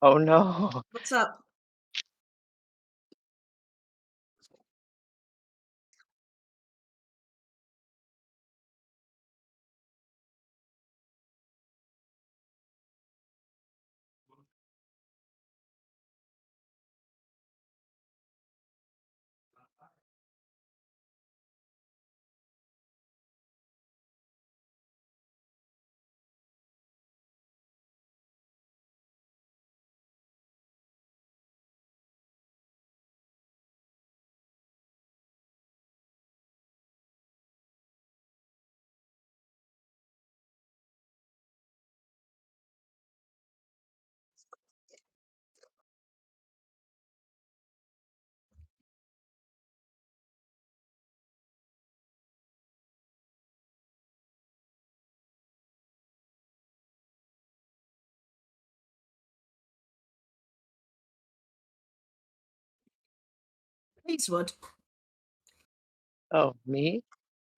Oh no. What's up? Eastwood. Oh, me?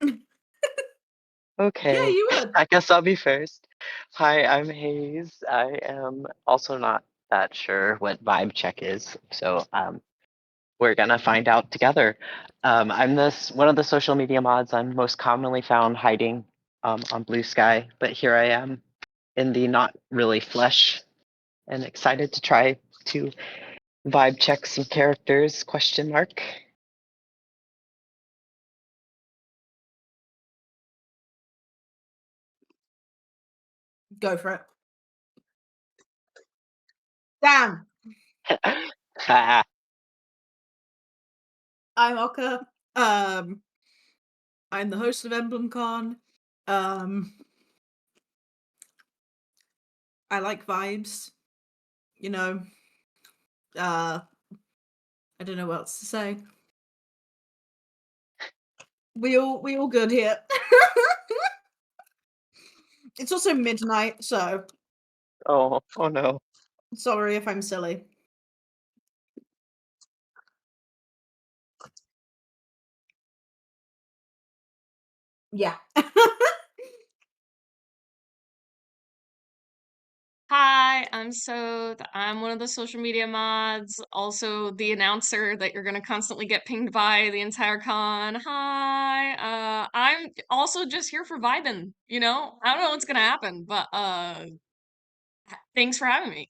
Yeah, Okay. you would. I guess I'll be first. Hi, I'm Hayes. I am also not that sure what vibe check is, so we're gonna find out together. I'm this one of the social media mods. I'm most commonly found hiding on Blue Sky, but here I am in the not really flesh and excited to try to vibe check some characters, question mark. Go for it. Damn. Ha, I'm Oka. I'm the host of EmblemCon. Um, I like vibes. You know, uh, I don't know what else to say. We all good here. It's also midnight, so oh no. sorry if I'm silly. Yeah. Hi, I'm one of the social media mods, also the announcer that you're gonna constantly get pinged by the entire con. Hi, I'm also just here for vibing, you know? I don't know what's gonna happen, but thanks for having me.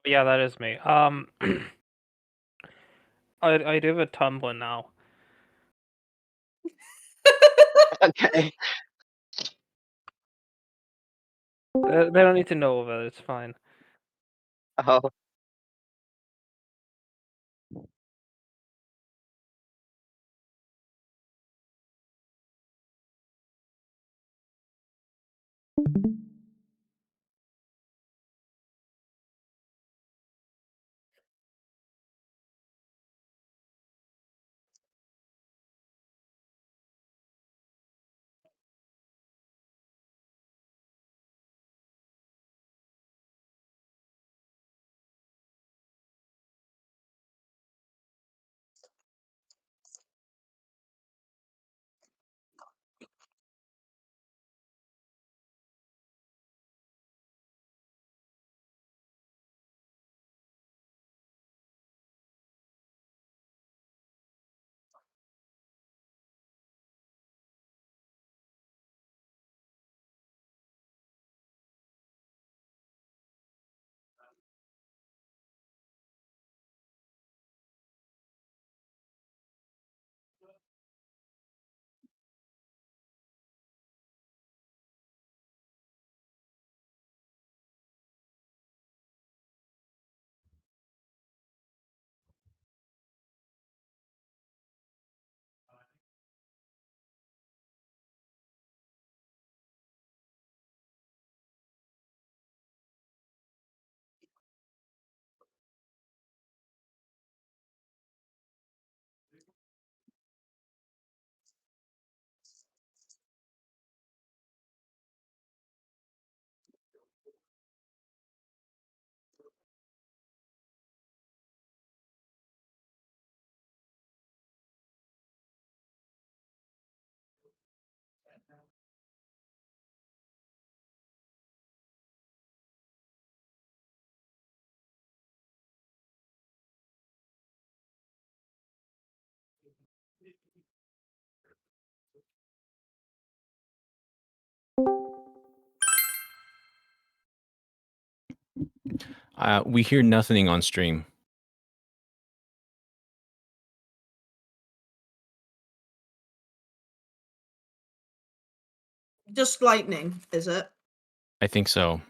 Yeah, that is me. I do have a Tumblr now. Okay. They don't need to know of it. It's fine. Oh, We hear nothing on stream. Just lightning, is it? I think so.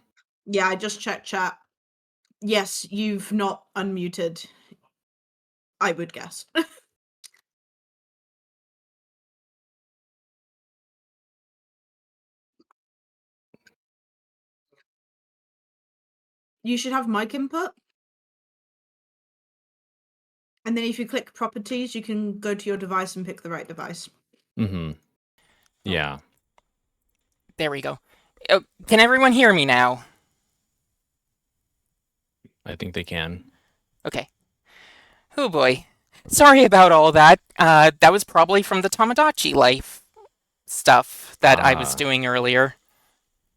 Yeah, I just checked chat. Yes, you've not unmuted. I would guess. You should have mic input. And then if you click properties, you can go to your device and pick the right device. Mm-hmm. Yeah. There we go. Can everyone hear me now? I think they can. Okay. Oh boy. Sorry about all that. That was probably from the Tamagotchi life stuff that I was doing earlier.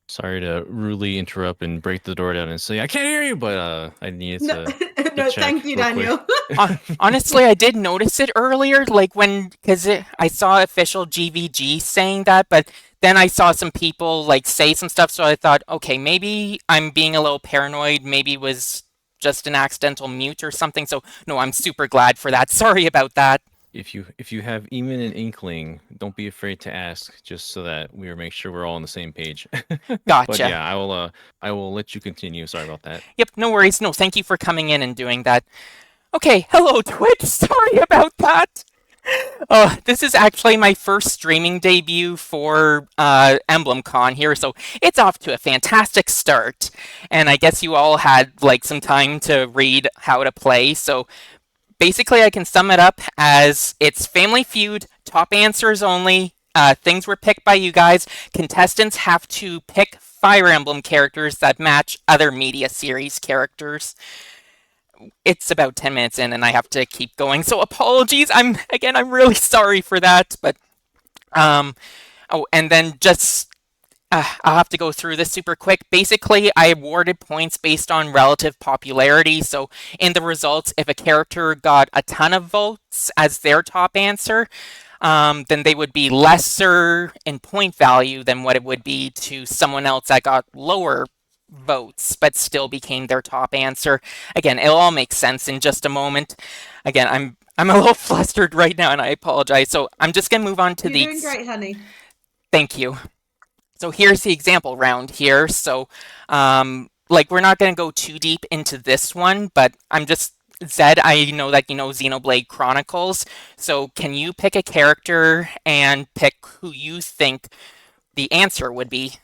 Sorry to rudely interrupt and break the door down and say I can't hear you, but I needed No, to no, check thank you, real Daniel. quick. Honestly, I did notice it earlier, like because I saw official GVG saying that, but then I saw some people like say some stuff, so I thought, okay, maybe I'm being a little paranoid, maybe it was just an accidental mute or something. So no, I'm super glad for that. Sorry about that. If you have even an inkling, don't be afraid to ask, just so that we make sure we're all on the same page. But Gotcha. yeah, I will let you continue. Sorry about that. Yep, no worries. No, thank you for coming in and doing that. Okay, hello Twitch. Sorry about that. This is actually my first streaming debut for EmblemCon here, so it's off to a fantastic start. And I guess you all had like some time to read how to play, so basically I can sum it up as it's Family Feud, top answers only. Things were picked by you guys. Contestants have to pick Fire Emblem characters that match other media series characters. It's about 10 minutes in and I have to keep going, so apologies. I'm really sorry for that, but and then just I'll have to go through this super quick. Basically, I awarded points based on relative popularity. So in the results, if a character got a ton of votes as their top answer, then they would be lesser in point value than what it would be to someone else that got lower votes but still became their top answer. Again, it'll all make sense in just a moment. Again, I'm a little flustered right now and I apologize. So I'm just gonna move on to You're doing great, honey. Thank you. So here's the example round here. So like we're not gonna go too deep into this one, but I'm just Zed, I know that you know Xenoblade Chronicles. So can you pick a character and pick who you think the answer would be?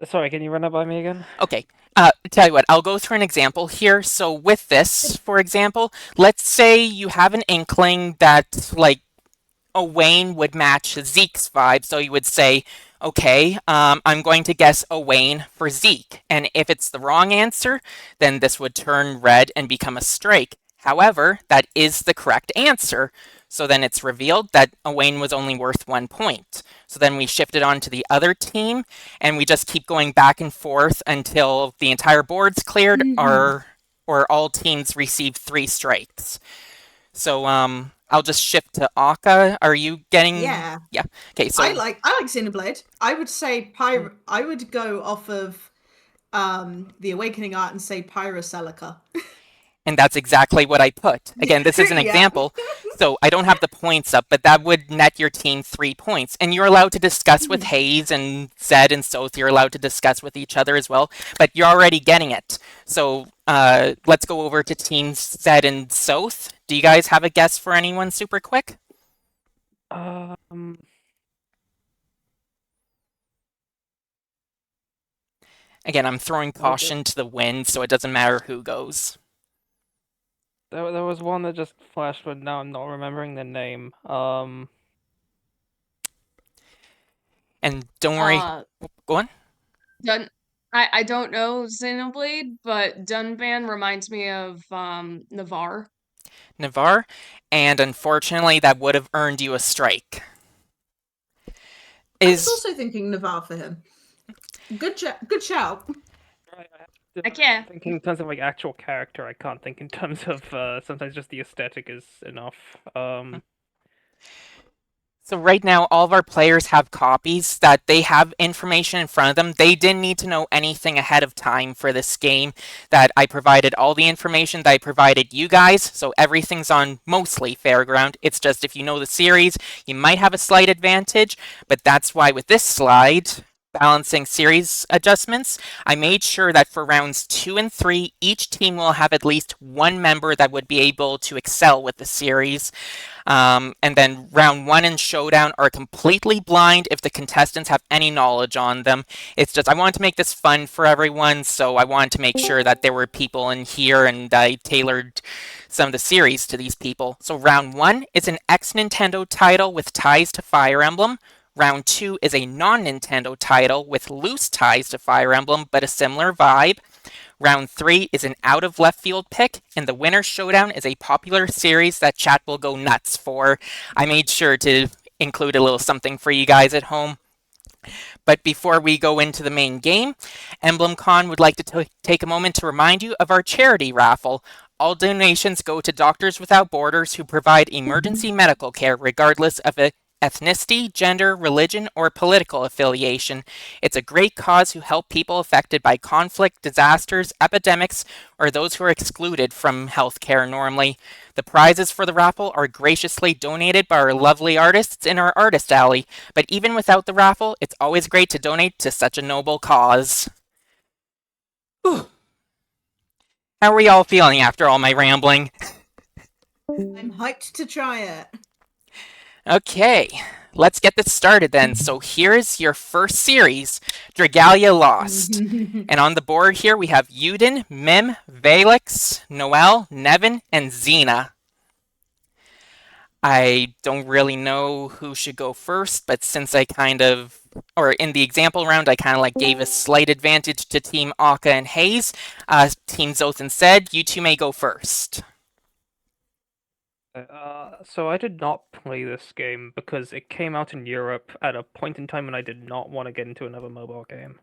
Sorry, can you run that by me again? Okay. Tell you what, I'll go through an example here. So with this, for example, let's say you have an inkling that like Owain would match Zeke's vibe. So you would say, okay, I'm going to guess Owain for Zeke. And if it's the wrong answer, then this would turn red and become a strike. However, that is the correct answer. So then it's revealed that Owain was only worth 1 point. So then we shift it on to the other team, and we just keep going back and forth until the entire board's cleared or all teams receive 3 strikes. So I'll just shift to Akka. Are you getting? Yeah. Yeah. Okay. So I like Xenoblade. I would say I would go off of the Awakening art and say Pyrocelica. and that's exactly what I put. Again, this is an Yeah. example, so I don't have the points up, but that would net your team 3 points. And you're allowed to discuss with Hayes and Zed and Soth. You're allowed to discuss with each other as well, but you're already getting it. So let's go over to teams Zed and Soth. Do you guys have a guess for anyone super quick? Again, I'm throwing caution to the wind, so it doesn't matter who goes. There was one that just flashed, but now I'm not remembering the name. And don't worry. Go on. I don't know Xenoblade, but Dunban reminds me of Navarre. Navarre, and unfortunately, that would have earned you a strike. I was also thinking Navarre for him. Good shout. I can't. Thinking in terms of like actual character, I can't think in terms of sometimes just the aesthetic is enough. So So right now, all of our players have copies that they have information in front of them. They didn't need to know anything ahead of time for this game. That I provided all the information that I provided you guys, so everything's on mostly fair ground. It's just if you know the series, you might have a slight advantage, but that's why with this slide, balancing series adjustments, I made sure that for rounds 2 and 3, each team will have at least one member that would be able to excel with the series. And then round 1 and showdown are completely blind if the contestants have any knowledge on them. It's just I wanted to make this fun for everyone, so I wanted to make sure that there were people in here, and I tailored some of the series to these people. So round 1 is an ex-Nintendo title with ties to Fire Emblem. Round 2 is a non-Nintendo title with loose ties to Fire Emblem, but a similar vibe. Round 3 is an out-of-left-field pick, and the winner showdown is a popular series that chat will go nuts for. I made sure to include a little something for you guys at home. But before we go into the main game, EmblemCon would like to take a moment to remind you of our charity raffle. All donations go to Doctors Without Borders, who provide emergency medical care regardless of ethnicity, gender, religion, or political affiliation. It's a great cause who help people affected by conflict, disasters, epidemics, or those who are excluded from healthcare normally. The prizes for the raffle are graciously donated by our lovely artists in our Artist Alley, but even without the raffle, it's always great to donate to such a noble cause. Whew. How are we all feeling after all my rambling? I'm hyped to try it. Okay, let's get this started then. So here's your first series, Dragalia Lost. And on the board here we have Yuden, Mim, Valix, Noelle, Nevin, and Xena. I don't really know who should go first, but since I or in the example round, I kind of like gave a slight advantage to Team Akka and Hayes. Team Zothan said, you two may go first. So I did not play this game because it came out in Europe at a point in time when I did not want to get into another mobile game.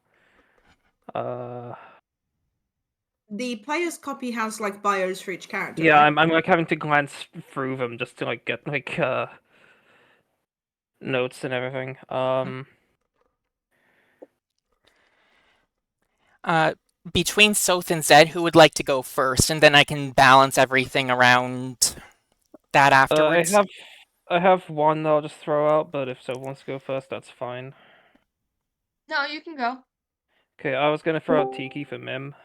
The player's copy has like bios for each character. Yeah, right? I'm like having to glance through them just to like get like notes and everything. Between Soth and Zed, who would like to go first, and then I can balance everything around that afterwards. I have one that I'll just throw out, but if Soth wants to go first, that's fine. No, you can go. Okay, I was gonna throw out Tiki for Mim.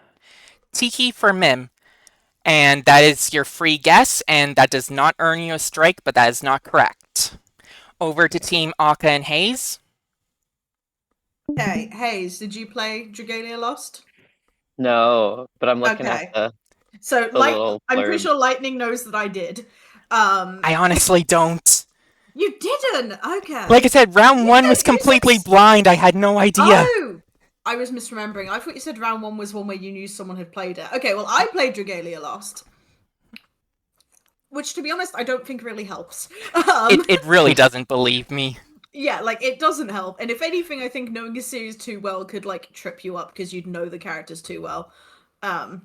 Tiki for Mim. And that is your free guess, and that does not earn you a strike, but that is not correct. Over to Team Akka and Hayes. Okay, Hayes, did you play Dragalia Lost? No, but I'm looking Okay. at So, little I'm pretty blurb. sure Lightning knows that I did. I honestly don't. You didn't? Okay. Like I said, round 1 was completely blind. I had no idea. Oh! I was misremembering. I thought you said round 1 was one where you knew someone had played it. Okay, well, I played Dragalia Lost. Which, to be honest, I don't think really helps. It really doesn't, believe me. Yeah, like, it doesn't help. And if anything, I think knowing a series too well could, like, trip you up because you'd know the characters too well. I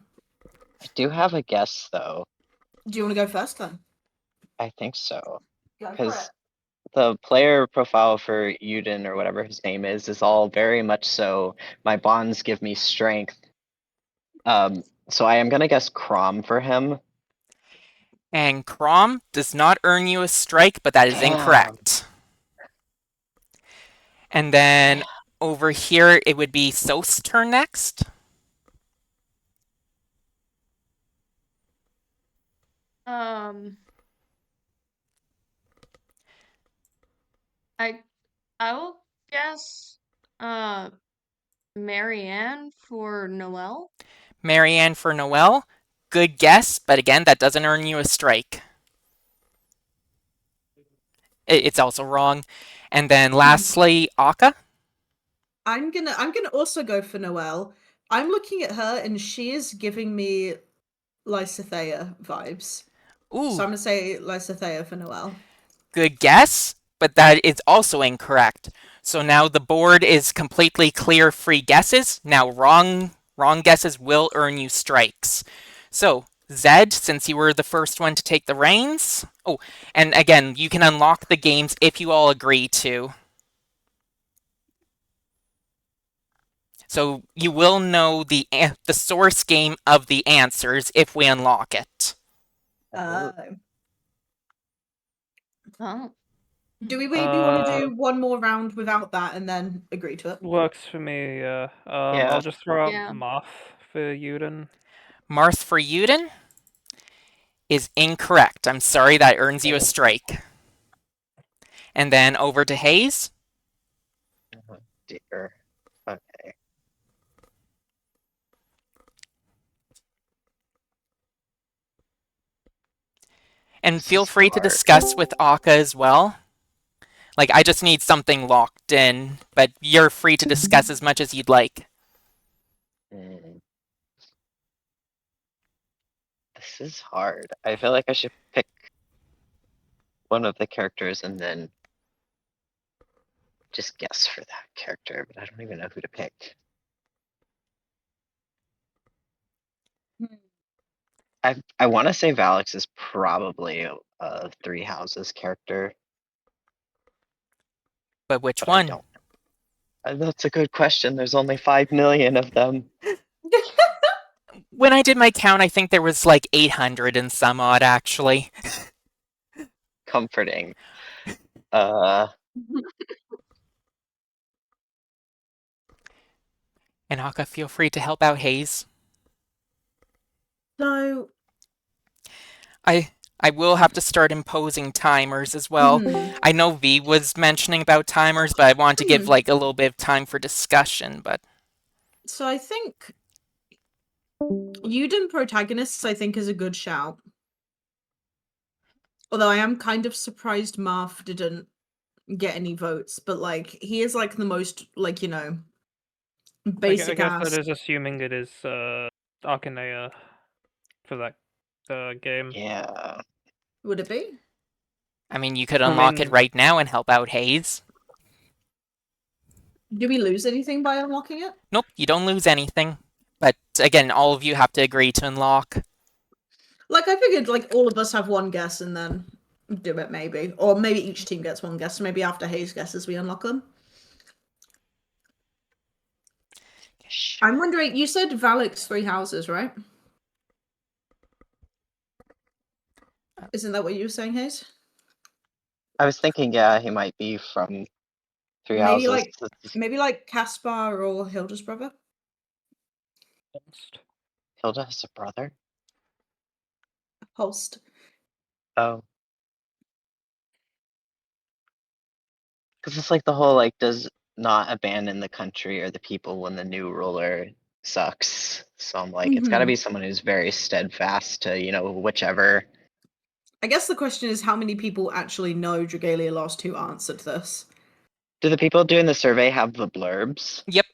do have a guess, though. Do you want to go first, then? I think so. Go for Because it. the player profile for Yuden, or whatever his name is all very much so, my bonds give me strength. So I am going to guess Crom for him. And Crom does not earn you a strike, but that is Damn. incorrect. And then over here, it would be Soth's turn next. I will guess Marianne for Noelle. Marianne for Noelle. Good guess, but again, that doesn't earn you a strike. It's also wrong. And then lastly, Akka. I'm gonna also go for Noelle. I'm looking at her and she is giving me Lysithea vibes. Ooh. So I'm gonna say Lysithea for Noelle. Good guess, but that is also incorrect. So now the board is completely clear free guesses. Now wrong guesses will earn you strikes. So Zed, since you were the first one to take the reins. Oh, and again, you can unlock the games if you all agree to. So you will know the source game of the answers if we unlock it. Uh, Oh. do we maybe want to do one more round without that and then agree to it? Works for me, yeah. Yeah. I'll just throw out Yeah. Marth for Yuden. Marth for Yuden is incorrect. I'm sorry, that earns you a strike. And then over to Hayes. Oh, dear. Okay. And This feel is free to hard. discuss with Akka as well. Like, I just need something locked in, but you're free to discuss as much as you'd like. Mm. This is hard. I feel like I should pick one of the characters and then just guess for that character, but I don't even know who to pick. I want to say Valix is probably a Three Houses character, But which but I one? don't. That's a good question. There's only 5 million of them. When I did my count, I think there was like 800 and some odd, actually. Comforting. And Akka, feel free to help out Hayes. So, I will have to start imposing timers as well. I know V was mentioning about timers, but I want to give like a little bit of time for discussion, but so I think Yuden protagonists, I think, is a good shout. Although I am kind of surprised Marth didn't get any votes, but like he is like the most like, I basic guess ass. that is assuming it is Arcanea for that game. Yeah. Would it be? I mean, you could I unlock it mean- right now and help out Hayes. Do we lose anything by unlocking it? Nope, you don't lose anything. But again, all of you have to agree to unlock. Like I figured like all of us have one guess and then do it maybe. Or maybe each team gets one guess. So maybe after Hayes guesses we unlock them. I'm wondering, you said Valix Three Houses, right? Isn't that what you were saying, Hayes? I was thinking, yeah, he might be from Three Maybe Houses. like maybe like Caspar or Hilda's brother. Hilda has a brother? Holst. Oh. Because it's like the whole, like, does not abandon the country or the people when the new ruler sucks. So I'm like, it's got to be someone who's very steadfast to, whichever. I guess the question is how many people actually know Dragalia Lost who answered this? Do the people doing the survey have the blurbs? Yep.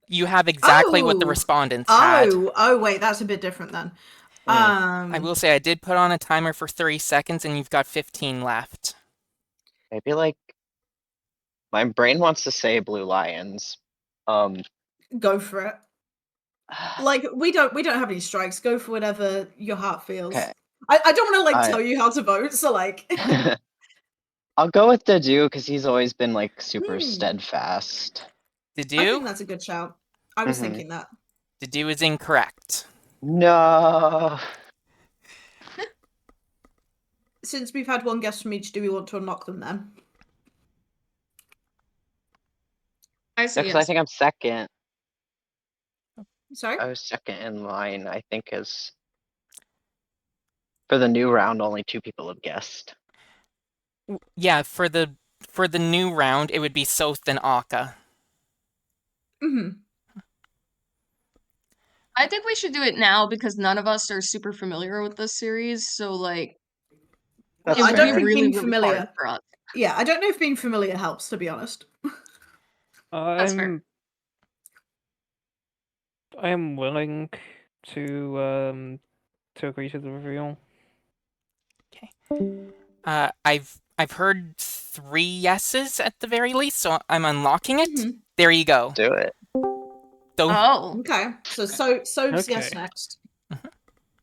You have exactly what the respondents had. Oh, wait, that's a bit different then. I will say I did put on a timer for 30 seconds and you've got 15 left. Maybe like my brain wants to say Blue Lions. Go for it. Like we don't have any strikes. Go for whatever your heart feels. Okay. I don't want to like tell you how to vote, so like I'll go with Dedu because he's always been like super steadfast. Dedu? I think that's a good shout. I was thinking that. Dedu is incorrect. No. Since we've had one guess from each, do we want to unlock them then? I say Because I yes. think I'm second. Sorry? I was second in line, I think, is for the new round, only 2 people have guessed. Yeah, for the new round, it would be Soth and Akka. I think we should do it now because none of us are super familiar with this series, so like That's it would I don't be think really, being really familiar. hard for us. Yeah, I don't know if being familiar helps, to be honest. That's fair. I am willing to agree to the reveal. Okay. I've heard 3 yeses at the very least, so I'm unlocking it. There you go. Do it. So, Oh. Okay. So Soap's Okay. guess next.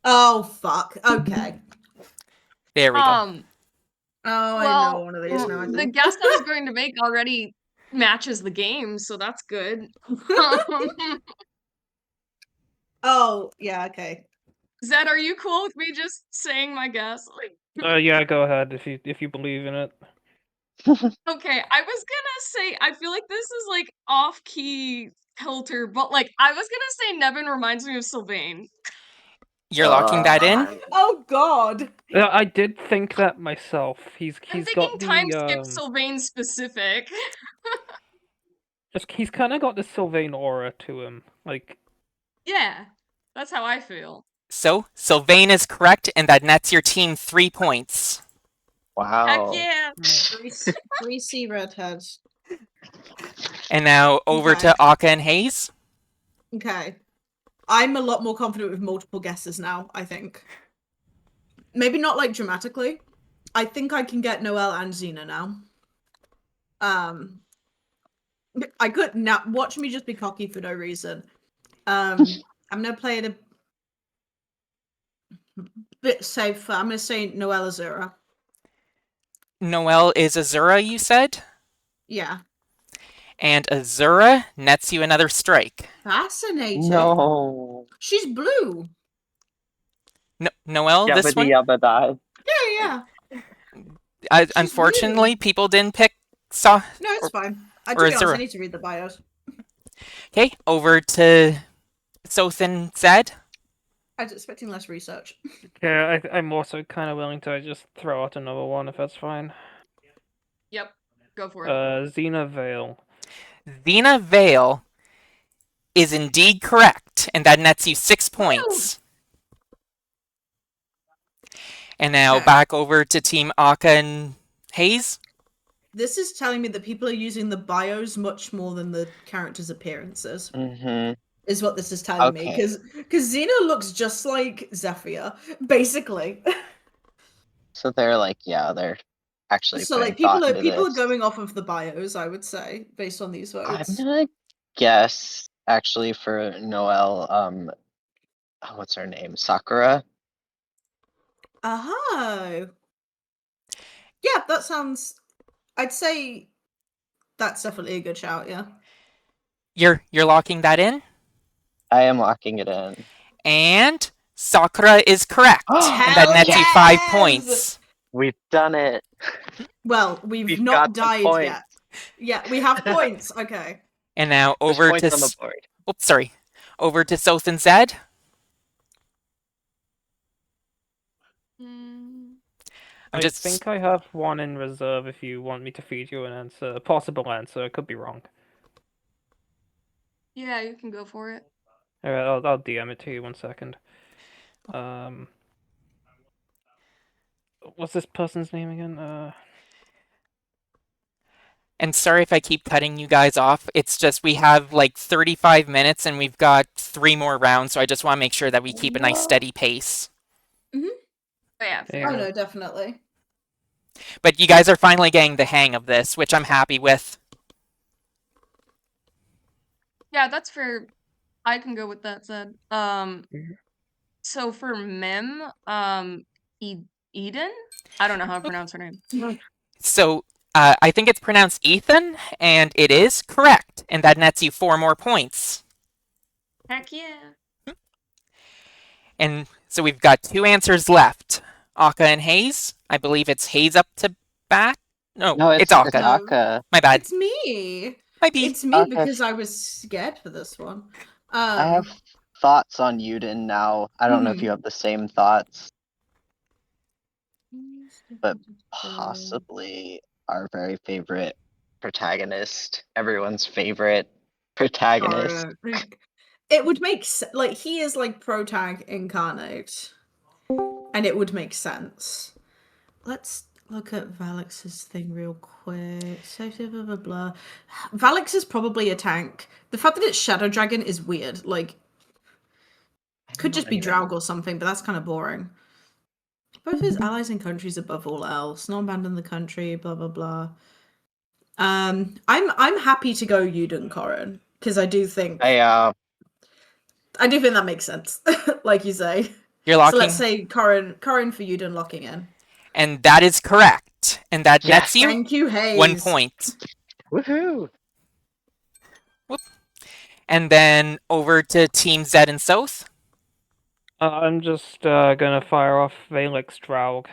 Oh fuck. Okay. There we go. Oh, I know Well, one of these now. I the think. guess I was going to make already matches the game, so that's good. Oh yeah. Okay. Zed, are you cool with me just saying my guess? Yeah, go ahead if you believe in it. Okay, I was gonna say I feel like this is like off key filter, but like I was gonna say Nevin reminds me of Sylvain. You're locking that in? Oh god. Yeah, I did think that myself. He's I'm got thinking time skip the Sylvain specific. he's kind of got the Sylvain aura to him. Like, Yeah, that's how I feel. So, Sylvain is correct, and that nets your team 3 points. Heck Wow. yeah! Greasy redheads. And now over Okay. to Akka and Hayes. Okay. I'm a lot more confident with multiple guesses now, I think. Maybe not like dramatically. I think I can get Noelle and Xena now. I could now watch me just be cocky for no reason. I'm gonna play it a bit safer. I'm gonna say Noelle Azura. Noelle is Azura, you said? Yeah. And Azura nets you another strike. Fascinating. No. She's blue. Noelle, this one? Yabba die. Yeah, yeah. Unfortunately, people didn't pick No, it's fine. To or be honest, I Azura. need to read the bios. Okay, over to Soth and Zed. I was expecting less research. yeah, I'm also kind of willing to just throw out another one if that's fine. Yep, go for it. Xena Vale. Xena Vale is indeed correct, and that nets you 6 points. And now Okay. back over to Team Akka and Hayes. This is telling me that people are using the bios much more than the characters' appearances. Mm-hmm. Is what this is telling me. Because Xena looks just like Zephyr, basically. So they're like, yeah, they're actually So putting like people thought are into this. going off of the bios, I would say, based on these I'm votes. gonna guess actually for Noelle, what's her name? Sakura. Oh. Yeah, that sounds. I'd say that's definitely a good shout. Yeah. You're locking that in? I am locking it in. And Sakura is correct. And that Hell nets you 5 yes! points. We've done it. Well, we've We've not got the died points. yet. Yeah, we have points. Okay. And now There's over points to on the board. oops, sorry. Over to Soth and Zed. I just think I have one in reserve if you want me to feed you an answer, a possible answer. I could be wrong. Yeah, you can go for it. All right, I'll DM it to you 1 second. What's this person's name again? And sorry if I keep cutting you guys off. It's just we have like 35 minutes and we've got 3 more rounds, so I just want to make sure that we keep a nice steady pace. Oh, yeah. There you Oh go. no, definitely. But you guys are finally getting the hang of this, which I'm happy with. Yeah, that's fair. I can go with that said. So for Mim, Eden? I don't know how to pronounce her name. So I think it's pronounced Ethan, and it is correct. And that nets you 4 more points. Heck yeah. And so we've got 2 answers left. Akka and Hayes. I believe it's Hayes up to bat. No, it's Akka. It's Akka. My bad. It's me. Might be. It's me Okay. because I was scared for this one. I have thoughts on Yuden now. I don't know if you have the same thoughts, but possibly our very favorite protagonist, everyone's favorite protagonist. It would make like he is like protag incarnate, and it would make sense. Let's look at Valex's thing real quick. Safety, blah blah blah. Valex is probably a tank. The fact that it's Shadow Dragon is weird. Like, could just be Draug or something, but that's kind of boring. Both his allies and countries above all else. Not abandon the country. Blah blah blah. I'm happy to go Yuden Corrin because I do think I that makes sense, like you say. You're So locking, let's say Corin for Yuden locking in. and that is correct. And that nets Yes. you Thank you, 1 Hayes. point. Woohoo! And then over to Team Z and South. I'm just gonna fire off Valix Draug.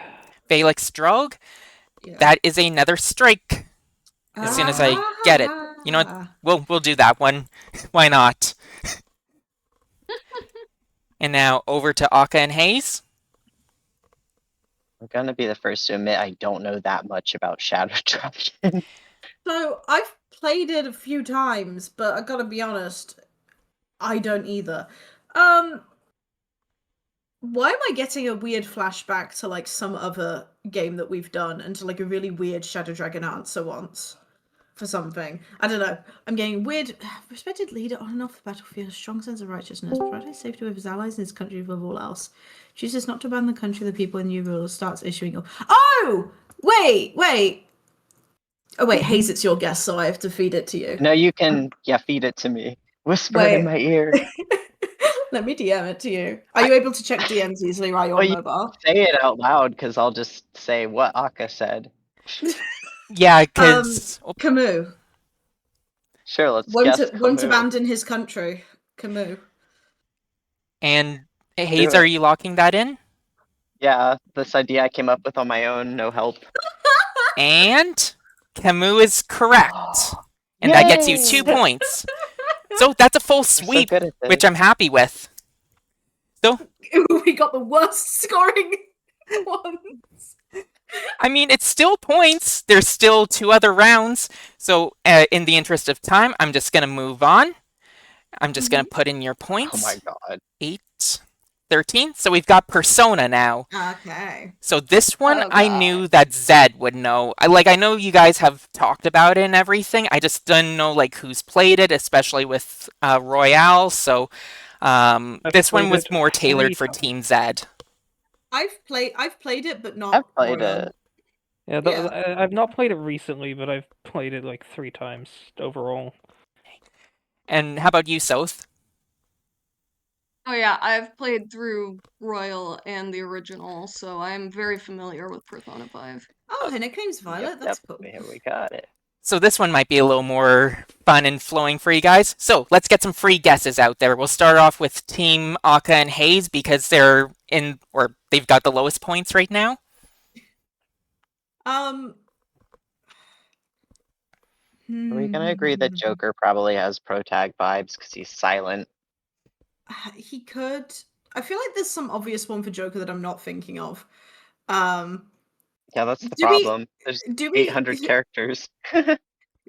Felix Drogue. Yeah. That is another strike. As soon as I get it. You know what? We'll do that one. Why not? And now over to Akka and Hayes. I'm gonna be the first to admit I don't know that much about Shadow Dragon. So I've played it a few times, but I gotta be honest, I don't either. Why am I getting a weird flashback to like some other game that we've done and to like a really weird Shadow Dragon answer once for something? I don't know. I'm getting weird. Respected leader on and off the battlefield, strong sense of righteousness, prioritizes safety with his allies and his country above all else. Chooses not to ban the country, the people, and new rules. Starts issuing. Oh wait. Oh wait, Hayes, it's your guess, so I have to feed it to you. No, you can, feed it to me. Whisper it in my ear. Let me DM it to you. Are you able to check DMs easily while you're Well, on you mobile? say it out loud, because I'll just say what Akka said. Yeah, because Camus. Sure, let's Won't, guess won't Camus. abandon his country. Camus. and Let's Hayes, do are it. you locking that in? Yeah, this idea I came up with on my own, no help. And Camus is correct. And that gets you 2 Yay! points. So that's a full I'm so sweep, good at this. which I'm happy with. We got the worst scoring ones. I mean, it's still points. There's still 2 other rounds. So, in the interest of time, I'm just going to move on. I'm just going to put in your Oh points. my god. 8, 13. So we've got Persona now. Okay. So this one, Oh, I God. knew that Zed would know. I know you guys have talked about it and everything. I just didn't know like who's played it, especially with Royale. So this one played was it more 3 tailored for times. Team Zed. I've played it, but not I've played Royal. it. Yeah, Yeah. I've not played it recently, but I've played it like 3 times overall. And how about you, South? Oh yeah, I've played through Royal and the original, so I'm very familiar with Persona 5. Oh, her nickname's Violet. Yep, That's cool. we got it. So this one might be a little more fun and flowing for you guys. So let's get some free guesses out there. We'll start off with Team Akka and Hayes because they've got the lowest points right now. Are we gonna agree that Joker probably has pro tag vibes because he's silent? He could. I feel like there's some obvious one for Joker that I'm not thinking of. Yeah, that's the do we- problem. There's do we 800 characters.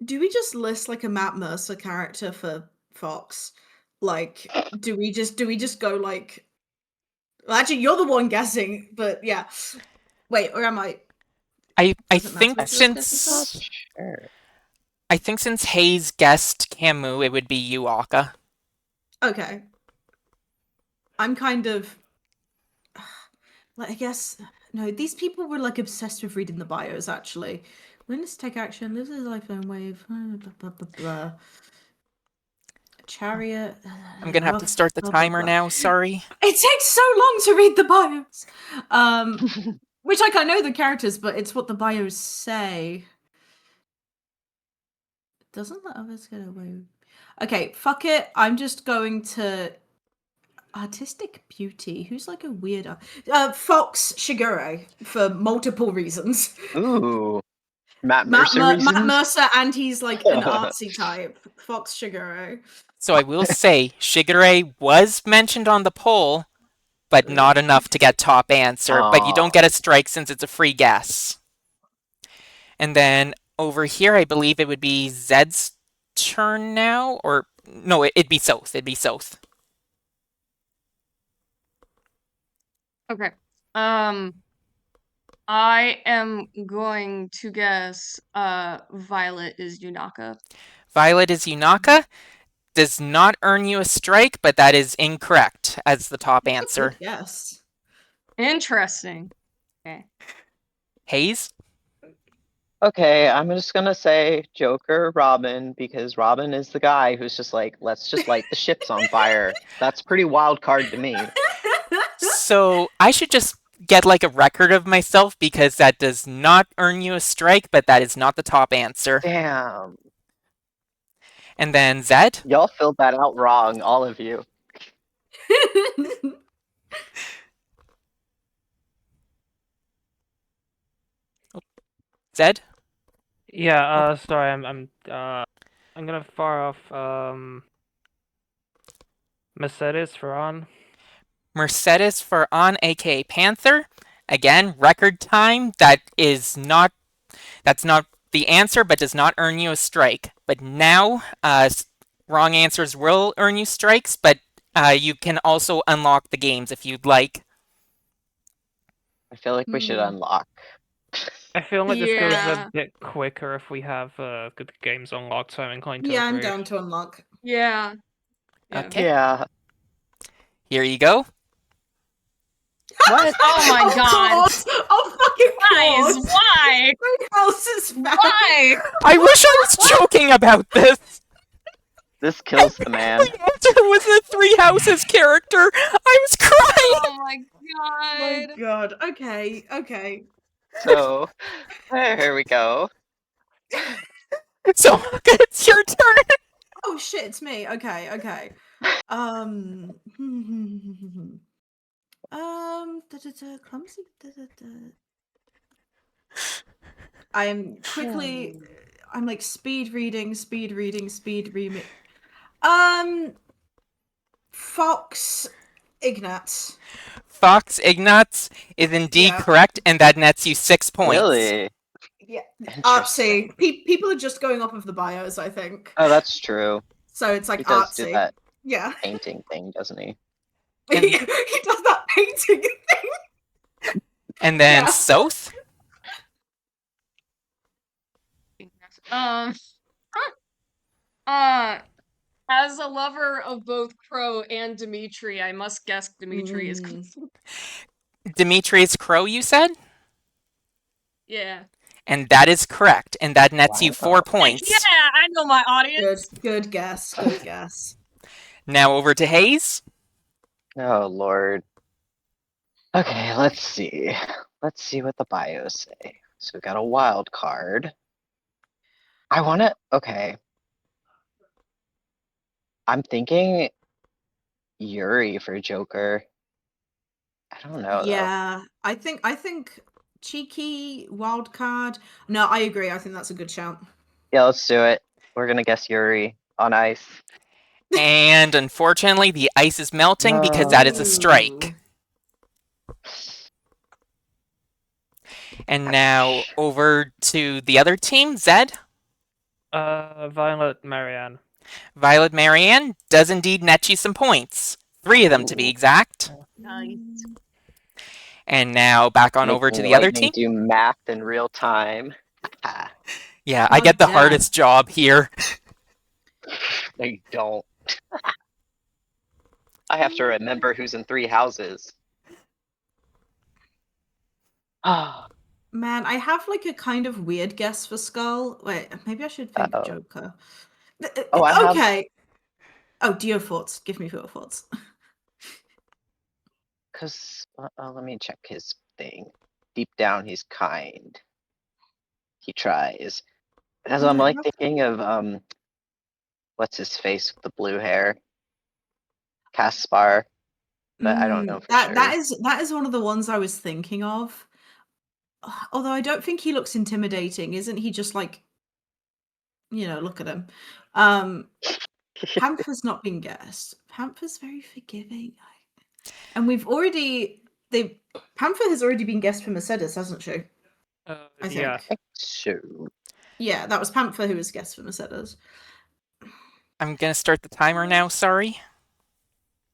Do we just list like a Matt Mercer character for Fox? Like, do we just go like? Well, actually, you're the one guessing, but yeah. Wait, or am I? I Does it matter think if you're guessing since Fox? Sure. I think since Hayes guessed Camus, it would be you, Akka. Okay. I'm kind of. Like, I guess no. These people were like obsessed with reading the bios. Actually, willingness to take action. Lives his life own wave. Blah, blah, blah, blah. Chariot. I'm gonna have to start the timer now. Sorry. It takes so long to read the bios. Which like I know the characters, but it's what the bios say. It doesn't let others get away. Okay, fuck it. I'm just going to artistic beauty. Who's like a weird Fox Shigure for multiple reasons. Ooh. Matt Mercer reasons? Matt Mercer, and he's like an artsy type. Fox Shigure. So I will say Shigure was mentioned on the poll, but not enough to get top answer. But you don't get a strike since it's a free guess. And then over here, I believe it would be Zed's turn now, or no, it'd be South. It'd be South. Okay. I am going to guess Violet is Yunaka. Violet is Yunaka. Does not earn you a strike, but that is incorrect as the top answer. Yes. Interesting. Okay. Hayes? Okay, I'm just gonna say Joker, Robin, because Robin is the guy who's just like, let's just light the ships on fire. That's pretty wild card to me. So I should just get like a record of myself because that does not earn you a strike, but that is not the top answer. Damn. And then Zed? Y'all filled that out wrong, all of you. Zed? Yeah, sorry, I'm gonna fire off Mercedes for on. Mercedes for on, aka Panther. Again, record time. That's not the answer, but does not earn you a strike. But now, wrong answers will earn you strikes, but you can also unlock the games if you'd like. I feel like we should Hmm. unlock. I feel like this goes Yeah. a bit quicker if we have good games unlocked, so I'm inclined to Yeah, I'm agree. down to unlock. Yeah. Yeah. Okay. Yeah. Here you go. What? Oh my god. Claude! Oh fucking Guys, Claude! why? Three houses found. Why? I wish I was joking about this. This kills the man. The answer was a Three Houses character. I was crying. Oh my My god. god. Okay, okay. So, here we go. So it's your turn. Oh shit, it's me. Okay, okay. Clumsy. I'm quickly. I'm like speed reading. Fox Ignatz. Fox Ignatz is indeed Yeah. correct, and that nets you 6 points. Really? Yeah. Interesting. Artsy. People are just going off of the bios, I think. Oh, that's true. So it's like He does artsy. do that Yeah. painting thing, doesn't he? And- he does that painting thing. And then Yeah. South. Uh, as a lover of both Crow and Dimitri, I must guess Dimitri is. Demetrius Crow, you said? Yeah. And that is correct, and that nets you 4 Wow. points. Yeah, I know my audience. Good guess. Good guess. Now over to Hayes. Oh, Lord. Okay, let's see. Let's see what the bios say. So we got a wild card. I want to. Okay. I'm thinking Yuri for Joker. I don't know, though. Yeah, I think cheeky wild card. No, I agree. I think that's a good shout. Yeah, let's do it. We're gonna guess Yuri on ice. And unfortunately, the ice is melting because that is a strike. And now over to the other team, Zed. Violet Marianne. Violet Marianne does indeed net you some points. 3 of them to be Ooh. exact. Nice. And now back on over to the other team. Do math in real time. Yeah, I get the damn. hardest job here. No, you don't. I have to remember who's in 3 houses. Ah, Man, I have like a kind of weird guess for Skull. Wait, maybe I should think Uh-oh. Joker. Oh, I have- okay. Oh, do you have thoughts? Give me your thoughts. Cause let me check his thing. Deep down, he's kind. He tries. As I'm No, like not- thinking of what's his face with the blue hair? Caspar. But I don't know for that sure. that is one of the ones I was thinking of. Although I don't think he looks intimidating, isn't he? Just like, look at him. Panther's not been guessed. Panther's very forgiving, and Panther has already been guessed for Mercedes, hasn't she? I think. Yeah. I think so. Yeah, that was Panther who was guessed for Mercedes. I'm gonna start the timer now, sorry.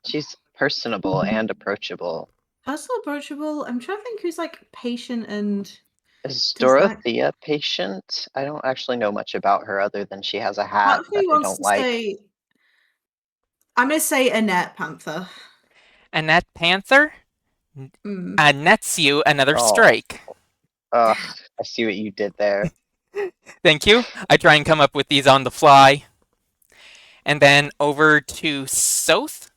She's personable and approachable. Personal approachable. I'm trying to think who's like patient and. Is Does that- Dorothea patient? I don't actually know much about her other than she has a hat Part of that me I wants don't to like. say. I'm gonna say Annette Panther. Annette Panther nets you another Oh. strike. Ugh, I see what you did there. Thank you. I try and come up with these on the fly. And then over to South.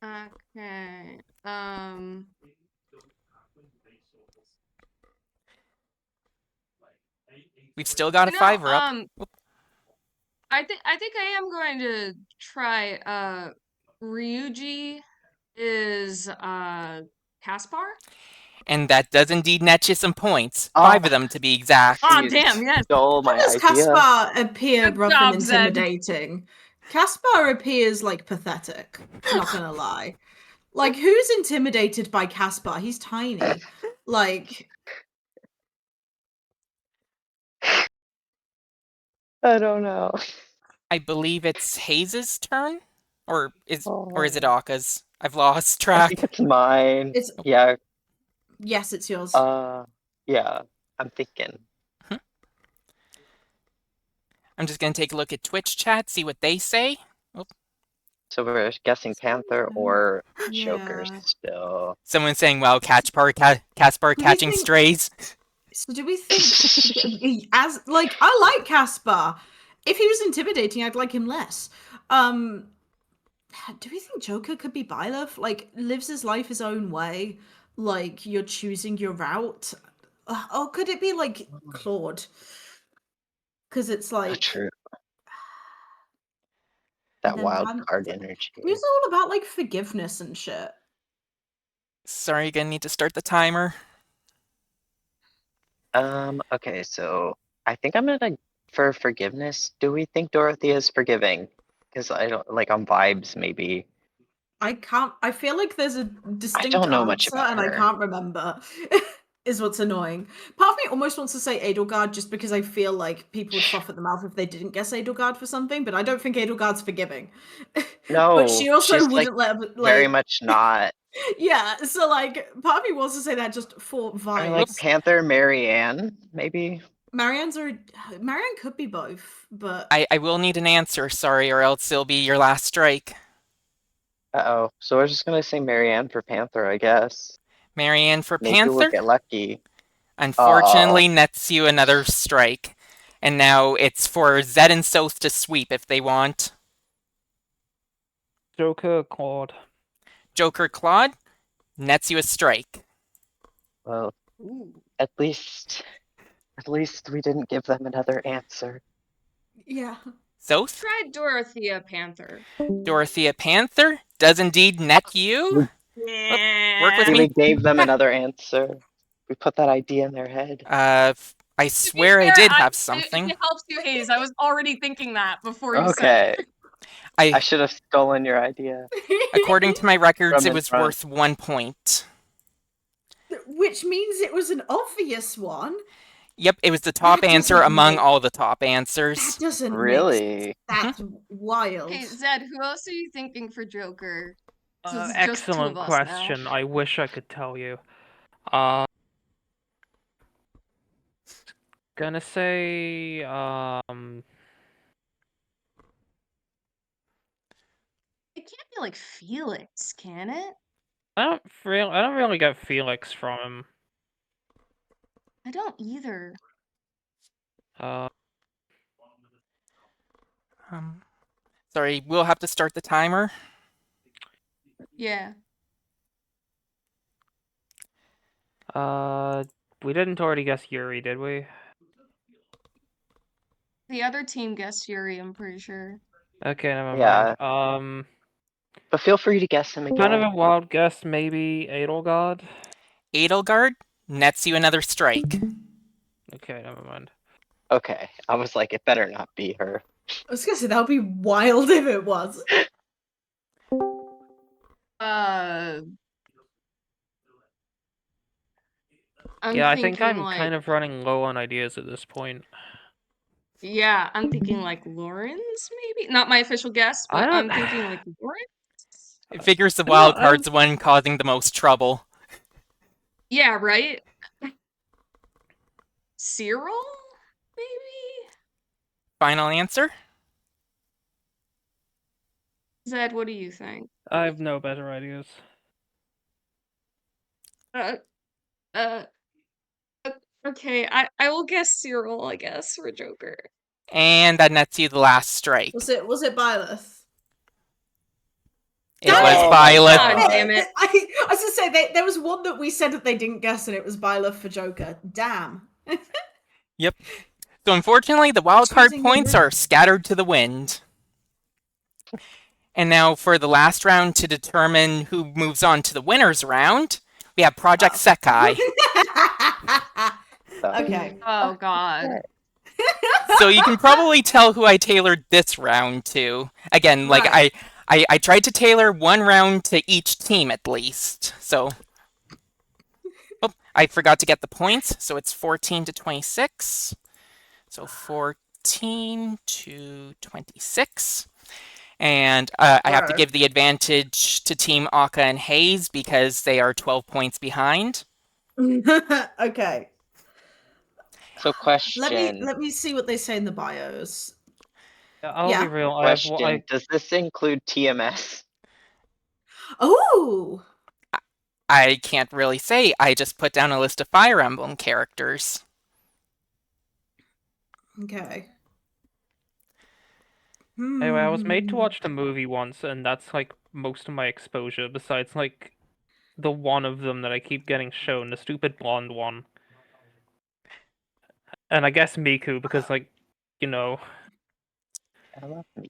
Okay. We've still got a You know, 5-er up. I think I am going to try Ryuji is Caspar? And that does indeed net you some points. Oh, 5 of them to be exact. Ah, you damn, yes. stole How my does idea. Caspar appear Good rough job, and Zed. intimidating? Caspar appears like pathetic. Not gonna lie. Like, who's intimidated by Caspar? He's tiny. Like, I don't know. I believe it's Hayes's turn? Or is it Oh, Aka's? I've lost I think track. it's mine. it's Yeah. yes, it's yours. Yeah. I'm thinking. I'm just gonna take a look at Twitch chat, see what they say. Oh, So we're guessing Panther or Joker Yeah. still. someone's saying, "Wow, Caspar Do we catching think- strays." So do we think as like I like Caspar. If he was intimidating, I'd like him less. Do we think Joker could be Byleth? Like, lives his life his own way? Like, you're choosing your route? Or could it be like Claude? Because it's Oh, like true. and That then wild card energy. He was all about like forgiveness and shit. Sorry, you're gonna need to start the timer. Okay, so I think I'm gonna for forgiveness. Do we think Dorothy is forgiving? Because I don't like on vibes maybe. I feel like there's a distinct don't know much answer about and I her. can't remember. Is what's annoying. Part of me almost wants to say Edelgard just because I feel like people would froth at the mouth if they didn't guess Edelgard for something, but I don't think Edelgard's forgiving. No, but she also she's wouldn't let very much not. Yeah, so like part of me wants to say that just for I like vibes. Panther, Marianne, maybe. Marianne could be both, but I will need an answer, sorry, or else it'll be your last strike. Uh-oh. So we're just gonna say Marianne for Panther, I guess. Marianne for Maybe we'll Panther? get lucky. Unfortunately, nets you another strike. And now it's for Zed and South to sweep if they want. Joker, Claude. Joker Claude nets you a strike. Well, at least we didn't give them another answer. yeah. South? Try Dorothea Panther. Dorothea Panther does indeed net you. Work with We me. gave them another answer. We put that idea in their head. I swear I did have something. If it helps you, Hayes, I was already thinking that before you said Okay. it. I should have stolen your idea. According to my records, From it in was front. worth 1 point. Which means it was an obvious one. Yep, it was the top That answer doesn't among make- all the top That answers. doesn't Really? That's wild. Hey, Zed, who else are you thinking for Joker? This is just two Excellent of us question. now. I wish I could tell you. Gonna say It can't be like Felix, can it? I don't really get Felix from him. I don't either. Sorry, we'll have to start the timer. Yeah. We didn't already guess Yuri, did we? The other team guessed Yuri, I'm pretty sure. Okay, never Yeah. mind. But feel free to guess him again. Kind of a wild guess, maybe Edelgard? Edelgard nets you another strike. Okay, never mind. Okay. I was like, it better not be her. I was gonna say that would be wild if it was. Yeah, I think I'm like, kind of running low on ideas at this point. yeah, I'm thinking like Lawrence, maybe? Not my official guess, I but I'm don't- thinking like Lawrence? It figures the I wild don't- card's the one causing the most trouble. Yeah, right? Cyril? Maybe? Final answer? Zed, what do you think? I have no better ideas. Uh, uh, okay, I will guess Cyril, I guess, for Joker. And that nets you the last strike. Was it Byleth? It was Oh my Byleth. God God. damn it. I was gonna say there was one that we said that they didn't guess, and it was Byleth for Joker. Damn. Yep. So unfortunately, the wildcard Choosing points the- are scattered to the wind. And now for the last round to determine who moves on to the winner's round, we have Project Sekai. Okay. Oh God. So you can probably tell who I tailored this round to. Again, like Right. I tried to tailor one round to each team at least. So oh, I forgot to get the points, so it's 14 to 26. So 14 to 26. And I have to Right. give the advantage to Team Akka and Hayes because they are 12 points behind. Okay. So question. Let me see what they say in the bios. I'll Yeah. be real. Question. Does this include TMS? Oh. I can't really say. I just put down a list of Fire Emblem characters. Okay. Anyway, I was made to Hmm. watch the movie once, and that's like most of my exposure. Besides, like the one of them that I keep getting shown, the stupid blonde one, and I guess Miku because, like, you know, I love Miku.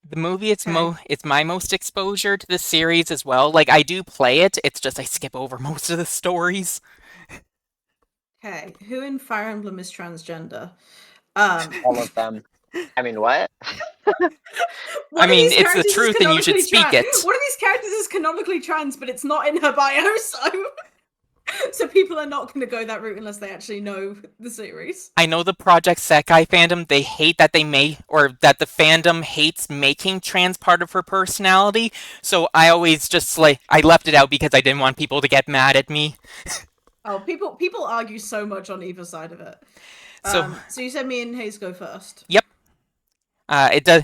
The movie, Okay. it's my most exposure to the series as well. Like I do play it, it's just I skip over most of the stories. Okay. Who in Fire Emblem is transgender? All of them. I mean, what? I mean, it's the characters is truth and you should canonically speak trans? it. One of these characters is canonically trans, but it's not in her bio, so people are not going to go that route unless they actually know the series. I know the Project Sekai fandom, they hate that that the fandom hates making trans part of her personality, so I always just, like, I left it out because I didn't want people to get mad at me. Oh, people argue so much on either side of it. So, So you said me and Hayes go first. yep. It does.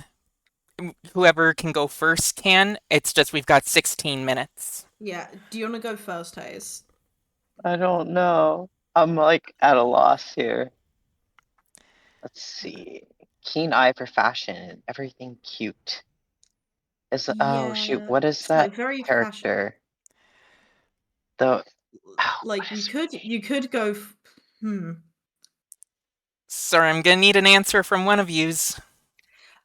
Whoever can go first can. It's just we've got 16 minutes. Yeah. Do you want to go first, Hayes? I don't know. I'm like at a loss here. Let's see. Keen eye for fashion. Everything cute. Oh shoot, Yeah, what is it's, that like, very character? The like you could go. Sorry, I'm gonna need an answer from one of yous.